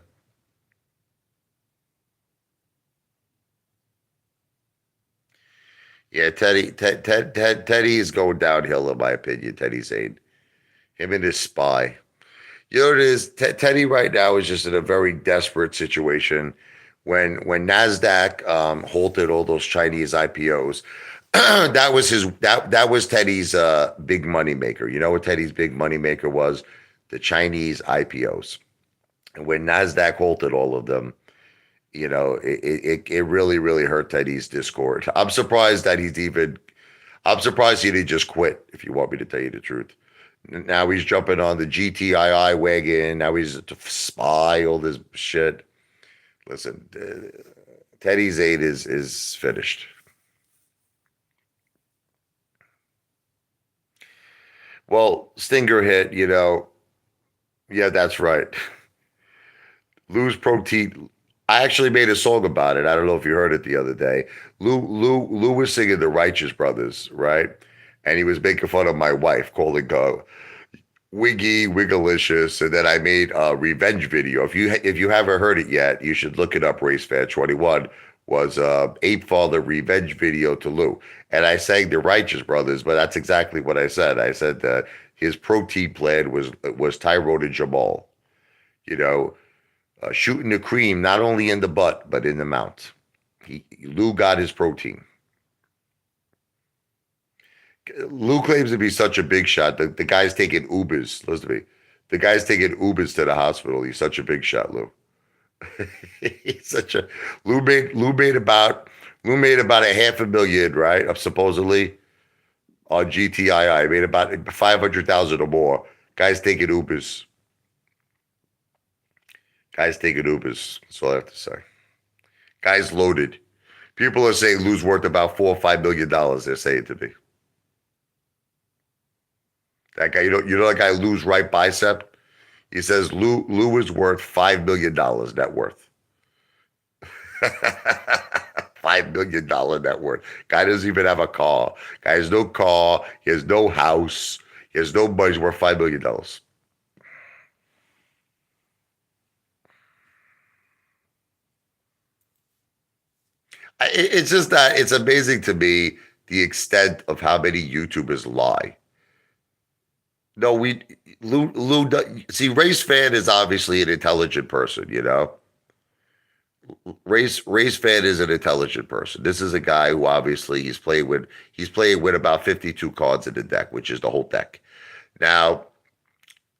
Yeah, Teddy is going downhill in my opinion. Teddy Zane, him and his spy. You know what it is? Teddy right now is just in a very desperate situation. When Nasdaq halted all those Chinese IPOs, That was that was Teddy's big money maker. You know what Teddy's big money maker was? The Chinese IPOs. And when Nasdaq halted all of them, it really really hurt Teddy's Discord. I'm surprised he didn't just quit. If you want me to tell you the truth, now he's jumping on the GTII wagon. Now he's a spy. All this shit. Listen, Teddy's eight is finished. Well, Stinger hit. Yeah, that's right. Lou's protein. I actually made a song about it. I don't know if you heard it the other day. Lou was singing the Righteous Brothers, right? And he was making fun of my wife, calling her Wiggy, Wiggalicious, and then I made a revenge video. If you haven't heard it yet, you should look it up. Race Fan 21 was Apefather revenge video to Lou, and I sang the Righteous Brothers, but that's exactly what I said. I said that his protein plan was Tyrone and Jamal. You know, shooting the cream not only in the butt but in the mouth. Lou got his protein. Lou claims to be such a big shot. The guy's taking Ubers. Listen to me. The guy's taking Ubers to the hospital. He's such a big shot, Lou. He's such a Lou made about a half a million, right? Supposedly on GTII. Made about 500,000 or more. Guys taking Ubers. Guys taking Ubers. That's all I have to say. Guys loaded. People are saying Lou's worth about $4 or $5 million. They're saying to me. That guy, you know that guy Lou's right bicep. He says Lou is worth $5 million net worth. $5 million net worth. Guy doesn't even have a car. Guy has no car. He has no house. He has no money. He's worth $5 million. It's just that it's amazing to me the extent of how many YouTubers lie. No, see, Race Fan is obviously an intelligent person, you know. Race Fan is an intelligent person. This is a guy who obviously he's playing with about 52 cards in the deck, which is the whole deck. Now,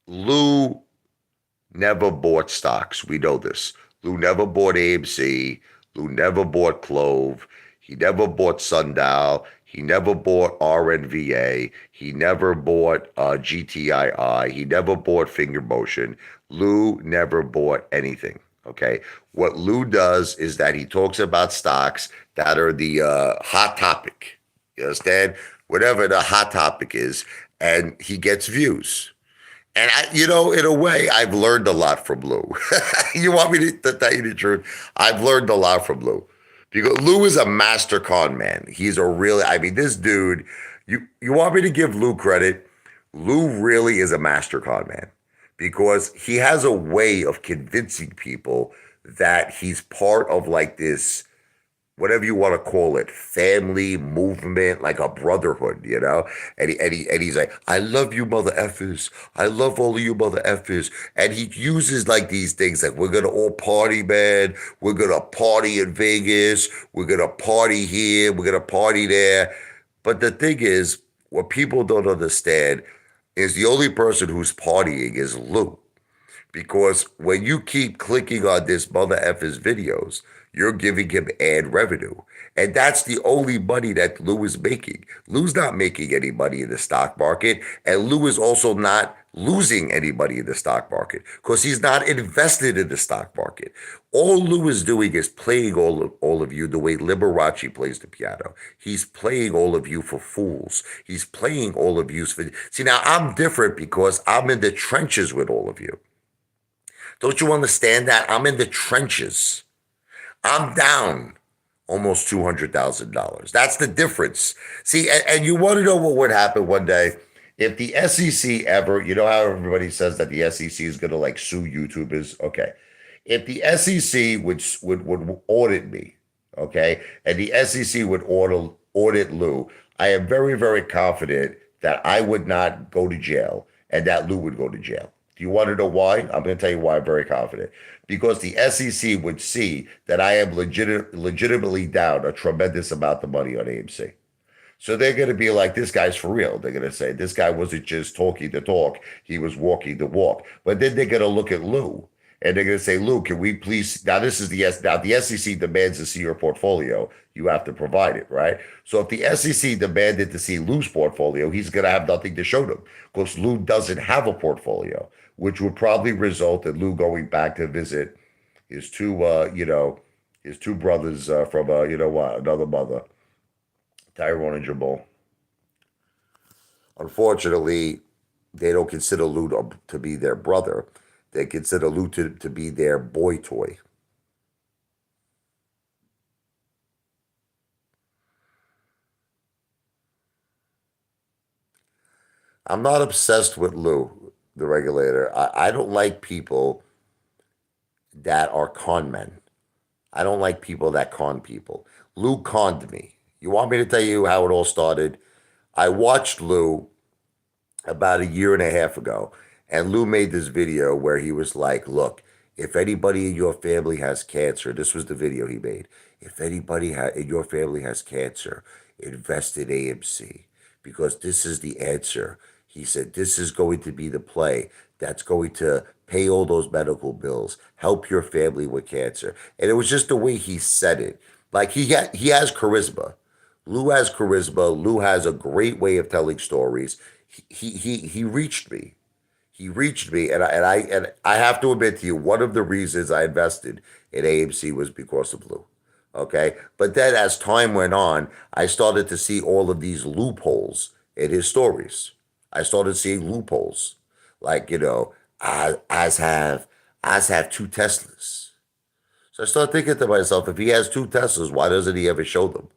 Lou never bought stocks. We know this. Lou never bought AMC. Lou never bought Clove. He never bought Sundial. He never bought RNVA. He never bought GTII. He never bought Finger Motion. Lou never bought anything. Okay. What Lou does is that he talks about stocks that are the hot topic. You understand? Whatever the hot topic is, and he gets views. And in a way, I've learned a lot from Lou. You want me to tell you the truth? I've learned a lot from Lou because Lou is a master con man. He's a really, I mean, this dude. You want me to give Lou credit? Lou really is a master con man because he has a way of convincing people that he's part of like this whatever you want to call it, family movement, like a brotherhood, you know? And he's like, I love you, mother effers. I love all of you, mother effers. And he uses like these things like, we're going to all party, man. We're going to party in Vegas. We're going to party here. We're going to party there. But the thing is, what people don't understand is the only person who's partying is Lou. Because when you keep clicking on this mother effer's videos, you're giving him ad revenue. And that's the only money that Lou is making. Lou's not making any money in the stock market. And Lou is also not losing any money in the stock market because he's not invested in the stock market. All Lou is doing is playing all of you the way Liberace plays the piano. He's playing all of you for fools. He's playing all of you for. See, now I'm different because I'm in the trenches with all of you. Don't you understand that? I'm in the trenches. I'm down almost $200,000. That's the difference. See, and you want to know what would happen one day if the SEC ever, you know how everybody says that the SEC is going to like sue YouTubers? Okay. If the SEC would audit me, okay, and the SEC would audit Lou, I am very, very confident that I would not go to jail and that Lou would go to jail. Do you want to know why? I'm going to tell you why I'm very confident. Because the SEC would see that I am legitimately down a tremendous amount of money on AMC. So they're going to be like, this guy's for real. They're going to say, this guy wasn't just talking the talk, he was walking the walk. But then they're going to look at Lou and they're going to say, Lou, can we please? Now, this is now the SEC demands to see your portfolio. You have to provide it, right? So if the SEC demanded to see Lou's portfolio, he's going to have nothing to show them because Lou doesn't have a portfolio, which would probably result in Lou going back to visit his his two brothers from, another mother, Tyrone and Jamal. Unfortunately, they don't consider Lou to be their brother. They consider Lou to be their boy toy. I'm not obsessed with Lou, the regulator. I don't like people that are con men. I don't like people that con people. Lou conned me. You want me to tell you how it all started? I watched Lou about a year and a half ago. And Lou made this video where he was like, look, if anybody in your family has cancer, this was the video he made. If anybody in your family has cancer, invest in AMC because this is the answer. He said, this is going to be the play that's going to pay all those medical bills, help your family with cancer. And it was just the way he said it. Like he has charisma. Lou has charisma. Lou has a great way of telling stories. He reached me. He reached me, and I have to admit to you, one of the reasons I invested in AMC was because of Lou. Okay, but then as time went on, I started to see all of these loopholes in his stories. I started seeing loopholes, like Oz have two Teslas. So I started thinking to myself, if he has two Teslas, why doesn't he ever show them?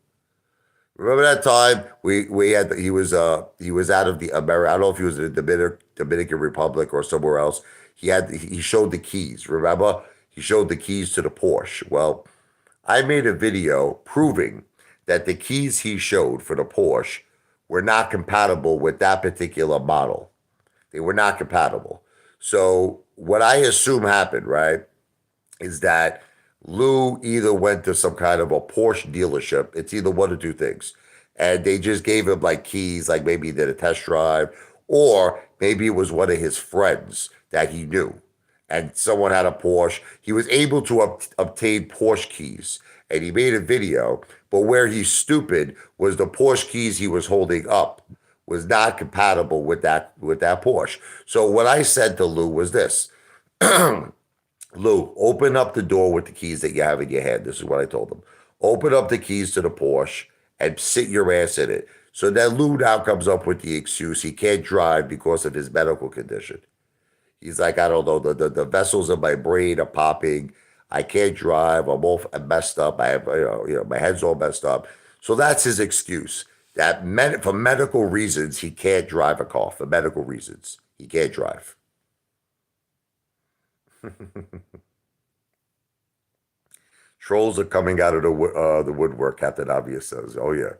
Remember that time we had he was out of the America. I don't know if he was in the Dominican Republic or somewhere else. He showed the keys. Remember, he showed the keys to the Porsche. Well, I made a video proving that the keys he showed for the Porsche were not compatible with that particular model. They were not compatible. So what I assume happened, right, is that Lou either went to some kind of a Porsche dealership. It's either one or two things. And they just gave him like keys, like maybe he did a test drive, or maybe it was one of his friends that he knew. And someone had a Porsche. He was able to obtain Porsche keys and he made a video. But where he's stupid was the Porsche keys he was holding up was not compatible with that Porsche. So what I said to Lou was this. Lou, open up the door with the keys that you have in your hand. This is what I told him. Open up the keys to the Porsche and sit your ass in it. So then Lou now comes up with the excuse he can't drive because of his medical condition. He's like, I don't know, the vessels in my brain are popping. I can't drive. I'm messed up. I have, my head's all messed up. So that's his excuse. That for medical reasons, he can't drive a car. For medical reasons, he can't drive. Trolls are coming out of the woodwork, Captain Obvious says. Oh, yeah.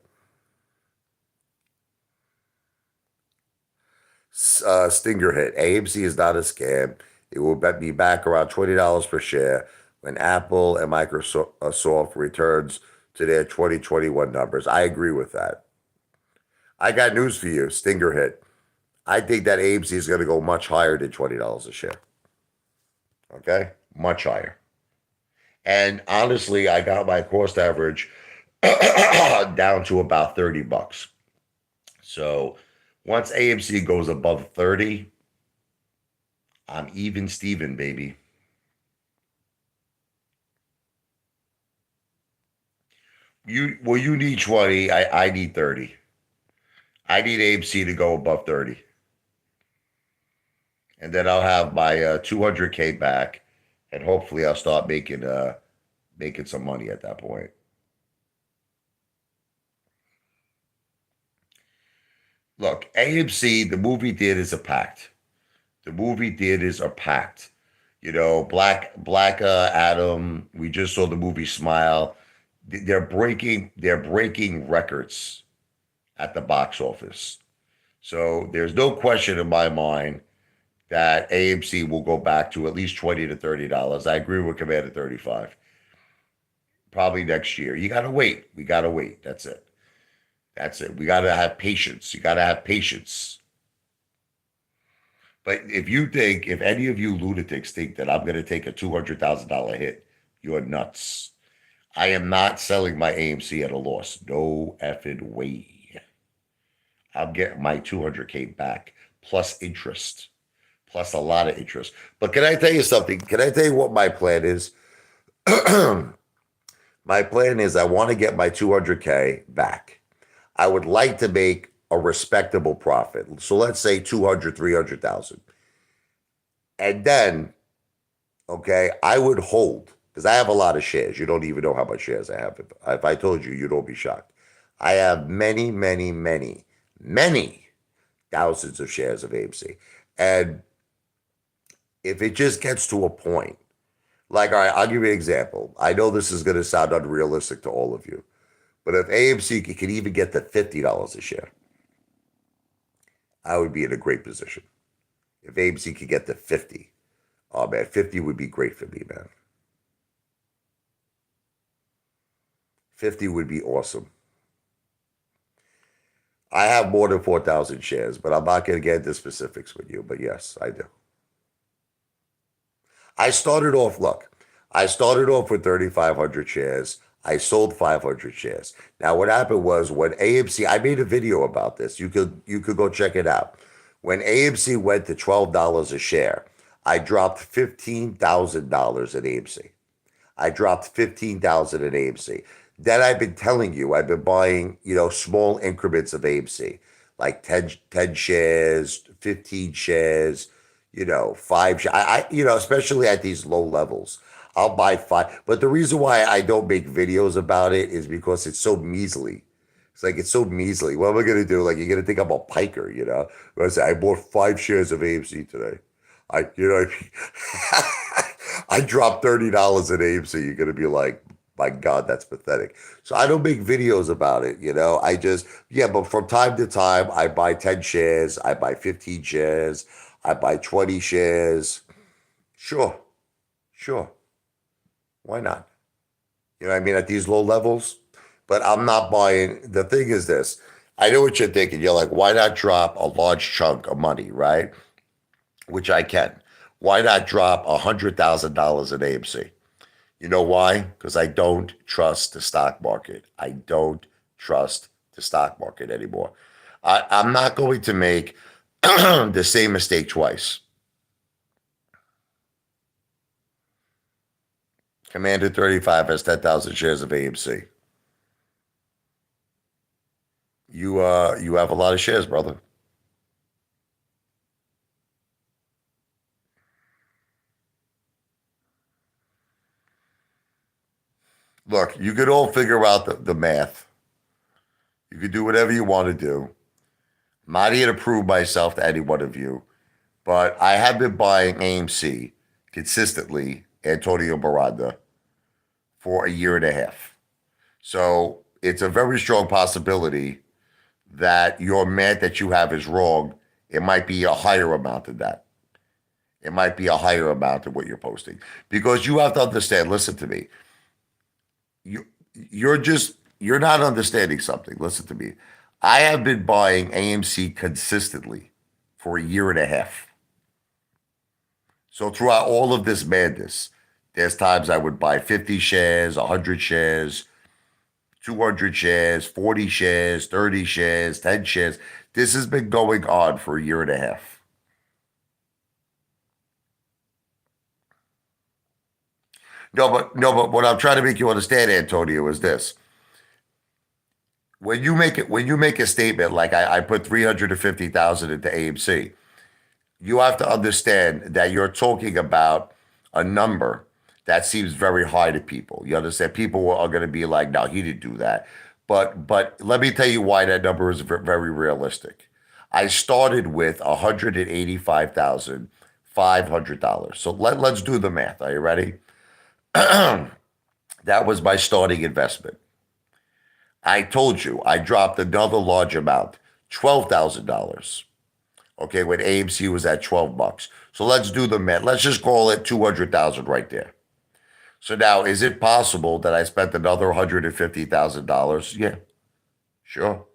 Stinger hit. AMC is not a scam. It will bet me back around $20 per share when Apple and Microsoft returns to their 2021 numbers. I agree with that. I got news for you. Stinger hit. I think that AMC is going to go much higher than $20 a share. Okay? Much higher. And honestly, I got my cost average down to about 30 bucks. So once AMC goes above 30, I'm even Steven, baby. You need 20. I need 30. I need AMC to go above 30. And then I'll have my 200K back and hopefully I'll start making some money at that point. Look, AMC, the movie theaters are packed. The movie theaters are packed. Black Adam. We just saw the movie Smile. They're breaking records at the box office. So there's no question in my mind that AMC will go back to at least $20 to $30. I agree with Commander 35. Probably next year. You gotta wait. We gotta wait. That's it. That's it. We got to have patience. You got to have patience. But if any of you lunatics think that I'm going to take a $200,000 hit, you're nuts. I am not selling my AMC at a loss. No effing way. I'm getting my 200K back plus interest, plus a lot of interest. But can I tell you something? Can I tell you what my plan is? My plan is I want to get my 200K back. I would like to make a respectable profit. So let's say 200, 300,000. And then, okay, I would hold because I have a lot of shares. You don't even know how much shares I have. If I told you, you don't be shocked. I have many, many, many, many thousands of shares of AMC. And if it just gets to a point, like, all right, I'll give you an example. I know this is going to sound unrealistic to all of you, but if AMC could even get to $50 a share, I would be in a great position. If AMC could get to 50, oh man, 50 would be great for me, man. 50 would be awesome. I have more than 4,000 shares, but I'm not going to get into specifics with you. But yes, I do. Look, I started off with 3,500 shares. I sold 500 shares. Now, what happened was when AMC, I made a video about this. You could go check it out. When AMC went to $12 a share, I dropped $15,000 in AMC. I dropped 15,000 in AMC. Then I've been telling you, I've been buying, small increments of AMC, like 10 shares, 15 shares, five. Especially at these low levels. I'll buy five. But the reason why I don't make videos about it is because it's so measly. It's so measly. What am I gonna do? Like you're gonna think I'm a piker, you know? I say I bought 5 shares of AMC today. What I mean? I dropped $30 in AMC. You're gonna be like, my God, that's pathetic. So I don't make videos about it, I just but from time to time I buy 10 shares, I buy 15 shares, I buy 20 shares. Sure, sure. Why not? You know what I mean? At these low levels. But I'm not buying. The thing is this. I know what you're thinking. You're like, why not drop a large chunk of money, right? Which I can. Why not drop $100,000 in AMC? You know why? Because I don't trust the stock market. I don't trust the stock market anymore. I'm not going to make the same mistake twice. Commander 35 has 10,000 shares of AMC. You have a lot of shares, brother. Look, you could all figure out the math. You could do whatever you want to do. I'm not here to prove myself to any one of you, but I have been buying AMC consistently, Antonio Miranda, for a year and a half. So it's a very strong possibility that your math that you have is wrong. It might be a higher amount than that. It might be a higher amount than what you're posting. Because you have to understand, listen to me. You you're not understanding something. Listen to me. I have been buying AMC consistently for a year and a half. So throughout all of this madness, there's times I would buy 50 shares, 100 shares, 200 shares, 40 shares, 30 shares, 10 shares. This has been going on for a year and a half. No, but what I'm trying to make you understand, Antonio, is this. When you make a statement like I put 350,000 into AMC, you have to understand that you're talking about a number that seems very high to people. You understand? People are going to be like, "No, he didn't do that." But let me tell you why that number is very realistic. I started with $185,500. So let's do the math. Are you ready? That was my starting investment. I told you I dropped another large amount, $12,000. Okay, when AMC was at 12 bucks. So let's do the math. Let's just call it 200,000 right there. So now, is it possible that I spent another $150,000? Yeah, sure.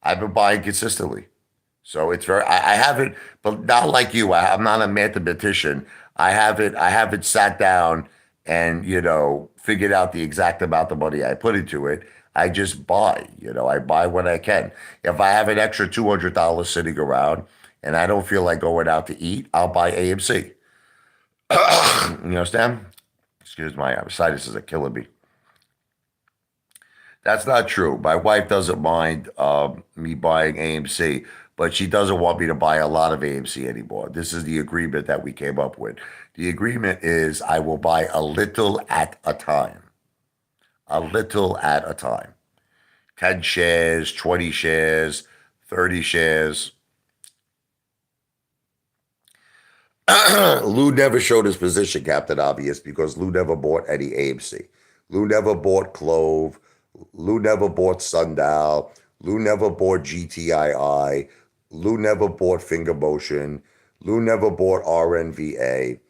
I've been buying consistently. So it's very, I haven't, but not like you. I'm not a mathematician. I haven't sat down and, figured out the exact amount of money I put into it. I just buy, I buy when I can. If I have an extra $200 sitting around and I don't feel like going out to eat, I'll buy AMC. You understand? Excuse my sinuses are killing me. That's not true. My wife doesn't mind me buying AMC, but she doesn't want me to buy a lot of AMC anymore. This is the agreement that we came up with. The agreement is I will buy a little at a time, a little at a time. 10 shares, 20 shares, 30 shares. Lou never showed his position, Captain Obvious, because Lou never bought any AMC. Lou never bought Clove. Lou never bought Sundial. Lou never bought GTII. Lou never bought Finger Motion. Lou never bought RNVA.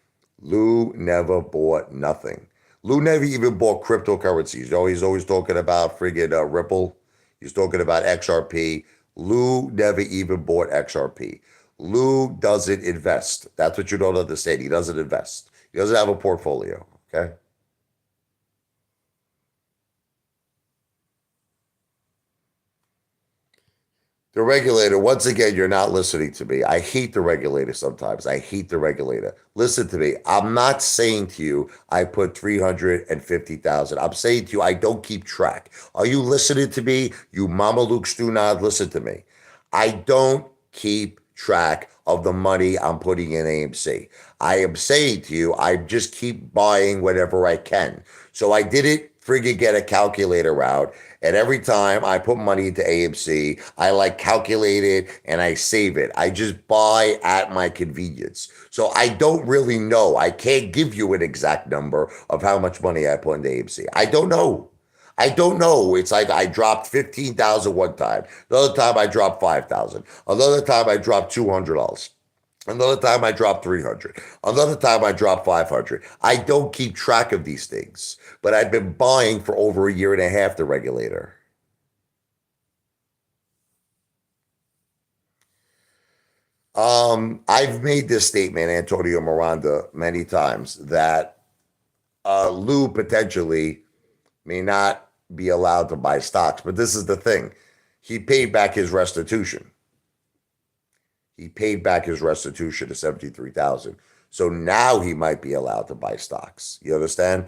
Lou never bought nothing. Lou never even bought cryptocurrencies. He's always talking about friggin' Ripple. He's talking about XRP. Lou never even bought XRP. Lou doesn't invest. That's what you don't understand. He doesn't invest. He doesn't have a portfolio. Okay. The regulator, once again, you're not listening to me. I hate the regulator sometimes. I hate the regulator. Listen to me. I'm not saying to you I put 350,000. I'm saying to you I don't keep track. Are you listening to me? You Mamalukes do not listen to me. I don't keep track of the money I'm putting in AMC. I am saying to you, I just keep buying whatever I can. So I didn't friggin' get a calculator out. And every time I put money into AMC, I like calculate it and I save it. I just buy at my convenience. So I don't really know. I can't give you an exact number of how much money I put into AMC. I don't know. I don't know. It's like I dropped 15,000 one time. Another time I dropped 5,000. Another time I dropped $200. Another time I dropped 300. Another time I dropped 500. I don't keep track of these things, but I've been buying for over a year and a half, the regulator. I've made this statement, Antonio Miranda, many times that Lou potentially may not be allowed to buy stocks, but this is the thing. He paid back his restitution. He paid back his restitution of 73,000. So now he might be allowed to buy stocks. You understand?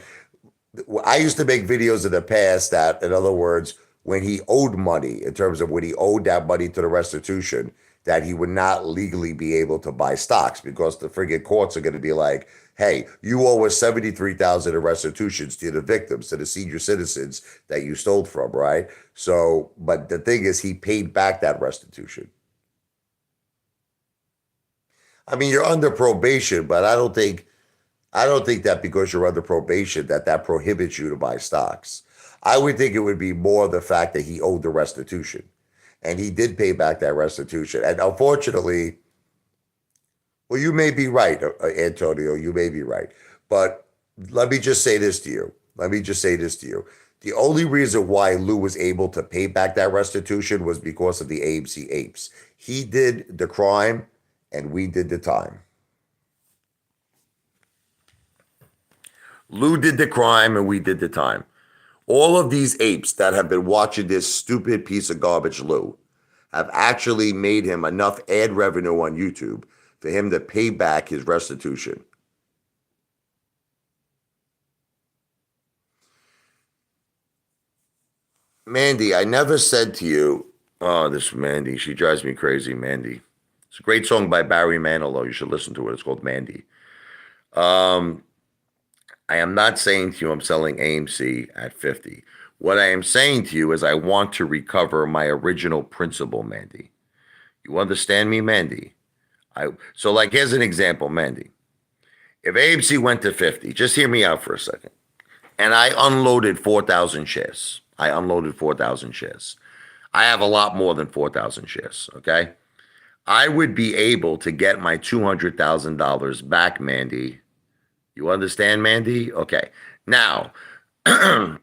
I used to make videos in the past that, in other words, when he owed money, in terms of when he owed that money to the restitution, that he would not legally be able to buy stocks because the friggin' courts are going to be like, hey, you owe us 73,000 in restitutions to the victims, to the senior citizens that you stole from, right? So, but the thing is, he paid back that restitution. I mean, you're under probation, but I don't think that because you're under probation that prohibits you to buy stocks. I would think it would be more the fact that he owed the restitution, and he did pay back that restitution. And unfortunately, well, you may be right, Antonio. You may be right, but let me just say this to you. Let me just say this to you. The only reason why Lou was able to pay back that restitution was because of the AMC apes. He did the crime, and we did the time. Lou did the crime and we did the time. All of these apes that have been watching this stupid piece of garbage Lou have actually made him enough ad revenue on YouTube for him to pay back his restitution. Mandy, I never said to you, oh, this Mandy, she drives me crazy, Mandy. It's a great song by Barry Manilow. You should listen to it. It's called Mandy. Um, I am not saying to you I'm selling AMC at 50. What I am saying to you is I want to recover my original principal, Mandy. You understand me, Mandy? So like here's an example, Mandy. If AMC went to 50, just hear me out for a second. And I unloaded 4,000 shares. I unloaded 4,000 shares. I have a lot more than 4,000 shares, okay? I would be able to get my $200,000 back, Mandy. You understand, Mandy? Okay. Now, the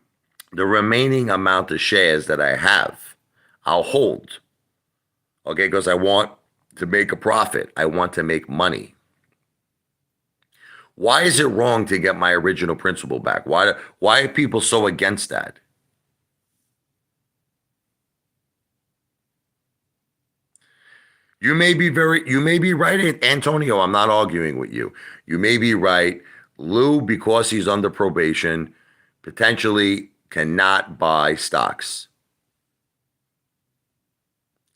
remaining amount of shares that I have, I'll hold. Okay, because I want to make a profit. I want to make money. Why is it wrong to get my original principal back? Why are people so against that? You may be right, Antonio. I'm not arguing with you. You may be right. Lou, because he's under probation, potentially cannot buy stocks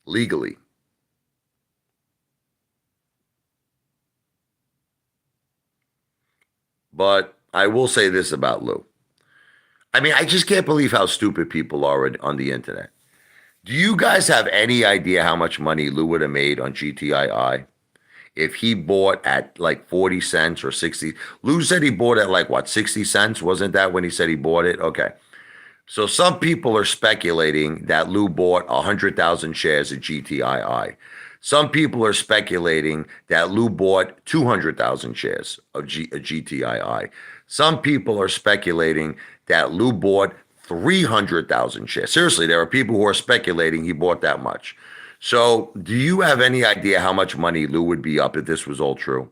legally. But I will say this about Lou. I mean, I just can't believe how stupid people are on the internet. Do you guys have any idea how much money Lou would have made on GTII if he bought at like 40 cents or 60? Lou said he bought at like what, 60 cents? Wasn't that when he said he bought it? Okay. So some people are speculating that Lou bought 100,000 shares of GTII. Some people are speculating that Lou bought 200,000 shares of GTII. Some people are speculating that Lou bought 300,000 shares. Seriously, there are people who are speculating he bought that much. So, do you have any idea how much money Lou would be up if this was all true?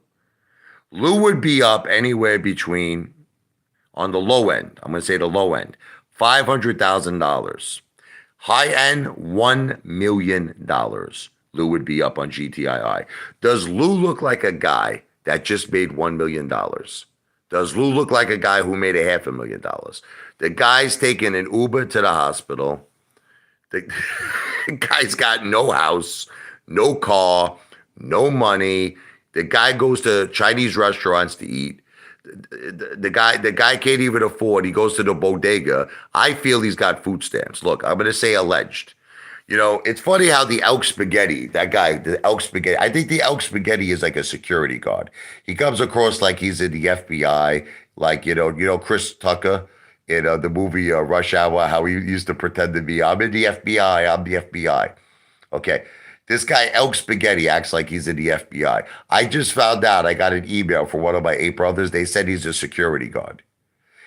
Lou would be up anywhere between, on the low end, I'm going to say the low end, $500,000. High end, $1 million. Lou would be up on GTII. Does Lou look like a guy that just made $1 million? Does Lou look like a guy who made a $500,000? The guy's taking an Uber to the hospital. The guy's got no house, no car, no money. The guy goes to Chinese restaurants to eat. The guy can't even afford. He goes to the bodega. I feel he's got food stamps. Look, I'm going to say alleged. You know, it's funny how the Elk Spaghetti, that guy, the Elk Spaghetti, I think the Elk Spaghetti is like a security guard. He comes across like he's in the FBI, like, Chris Tucker in the movie Rush Hour, how he used to pretend to be, I'm in the FBI, I'm the FBI. Okay. This guy, Elk Spaghetti, acts like he's in the FBI. I just found out, I got an email from one of my eight brothers. They said he's a security guard.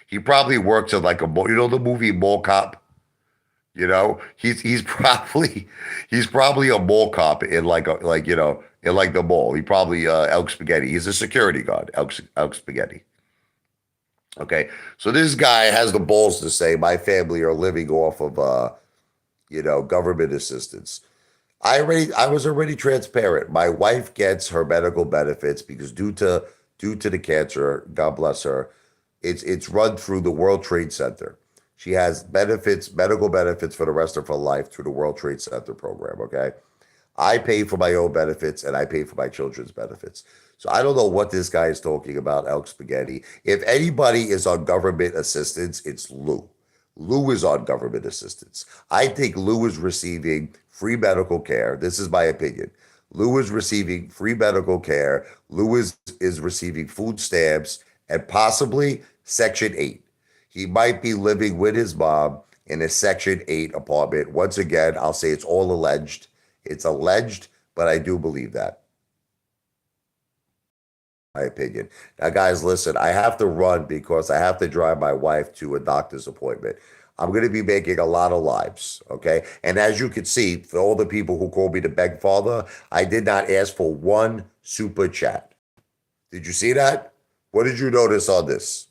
He probably works at like the movie Mall Cop? He's probably a mall cop in in like the mall. He probably Elk Spaghetti. He's a security guard. Elk Spaghetti. Okay, so this guy has the balls to say my family are living off of government assistance. I was already transparent. My wife gets her medical benefits because due to the cancer, God bless her, it's run through the World Trade Center. She has benefits, medical benefits for the rest of her life through the World Trade Center program. Okay. I pay for my own benefits and I pay for my children's benefits. So I don't know what this guy is talking about, Elk Spaghetti. If anybody is on government assistance, it's Lou. Lou is on government assistance. I think Lou is receiving free medical care. This is my opinion. Lou is receiving free medical care. Lou is receiving food stamps and possibly Section 8. He might be living with his mom in a Section 8 apartment. Once again, I'll say it's all alleged. It's alleged, but I do believe that, my opinion. Now, guys, listen, I have to run because I have to drive my wife to a doctor's appointment. I'm going to be making a lot of lives, okay? And as you can see, for all the people who call me the beg father, I did not ask for one super chat. Did you see that? What did you notice on this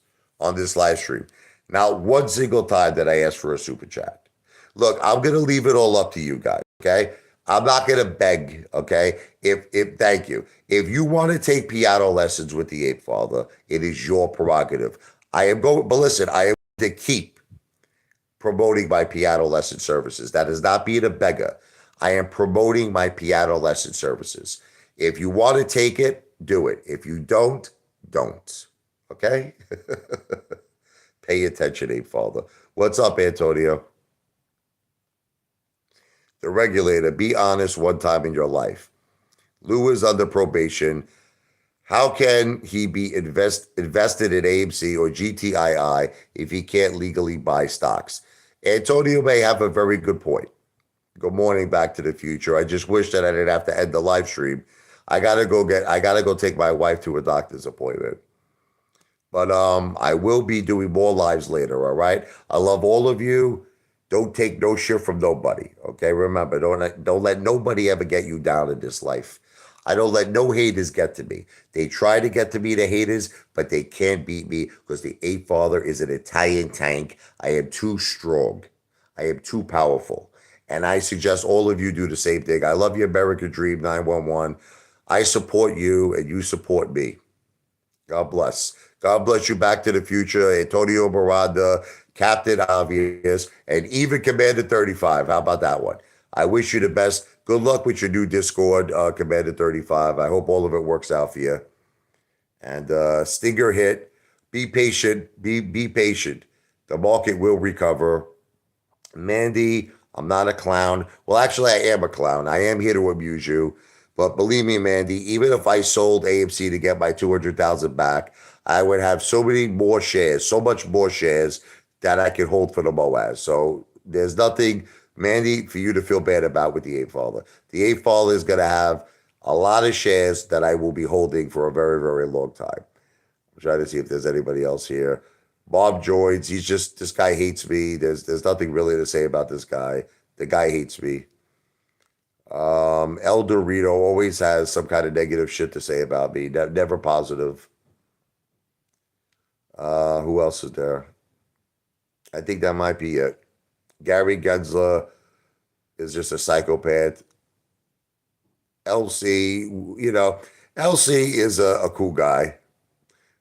live stream? Not one single time that I asked for a super chat. Look, I'm gonna leave it all up to you guys, okay? I'm not gonna beg, okay? If thank you. If you want to take piano lessons with the Ape Father, it is your prerogative. I am going, but listen, I am going to keep promoting my piano lesson services. That is not being a beggar. I am promoting my piano lesson services. If you want to take it, do it. If you don't. Okay? Pay attention, Ape Father. What's up, Antonio? The regulator, be honest one time in your life. Lou is under probation. How can he be invested in AMC or GTII if he can't legally buy stocks? Antonio may have a very good point. Good morning, Back to the Future. I just wish that I didn't have to end the live stream. I gotta go take my wife to a doctor's appointment. But I will be doing more lives later, all right? I love all of you. Don't take no shit from nobody. Okay, remember, don't let nobody ever get you down in this life. I don't let no haters get to me. They try to get to me, the haters, but they can't beat me because the Ape Father is an Italian tank. I am too strong. I am too powerful. And I suggest all of you do the same thing. I love you, American Dream 911. I support you and you support me. God bless. God bless you. Back to the Future, Antonio Miranda, Captain Obvious, and even Commander 35. How about that one? I wish you the best. Good luck with your new Discord, Commander 35. I hope all of it works out for you. And Stinger hit. Be patient. Be patient. The market will recover. Mandy, I'm not a clown. Well, actually, I am a clown. I am here to amuse you. But believe me, Mandy, even if I sold AMC to get my 200,000 back, I would have so many more shares, so much more shares that I could hold for the MOAS. So there's nothing, Mandy, for you to feel bad about with the Ape Father. The Ape Father is going to have a lot of shares that I will be holding for a very, very long time. I'm trying to see if there's anybody else here. Bob joins. He's just this guy hates me. There's nothing really to say about this guy. The guy hates me. El Dorito always has some kind of negative shit to say about me. Never positive. Who else is there? I think that might be it. Gary Gensler is just a psychopath. LC, LC is a cool guy,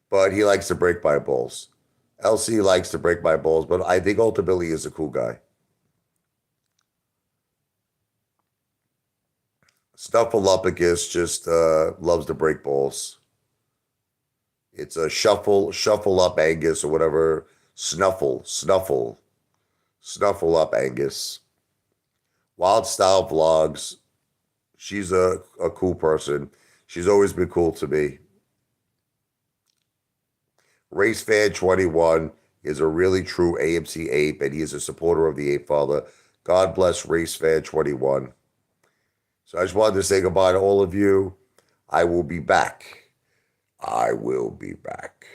but he likes to break my balls. LC likes to break my balls, but I think ultimately he's a cool guy. Snuffleupagus just loves to break balls. It's a shuffle up Angus or whatever. Snuffle up Angus. Wild Style Vlogs. She's a cool person. She's always been cool to me. Race Fan 21 is a really true AMC ape, and he is a supporter of the Ape Father. God bless Race Fan 21. So I just wanted to say goodbye to all of you. I will be back. I will be back.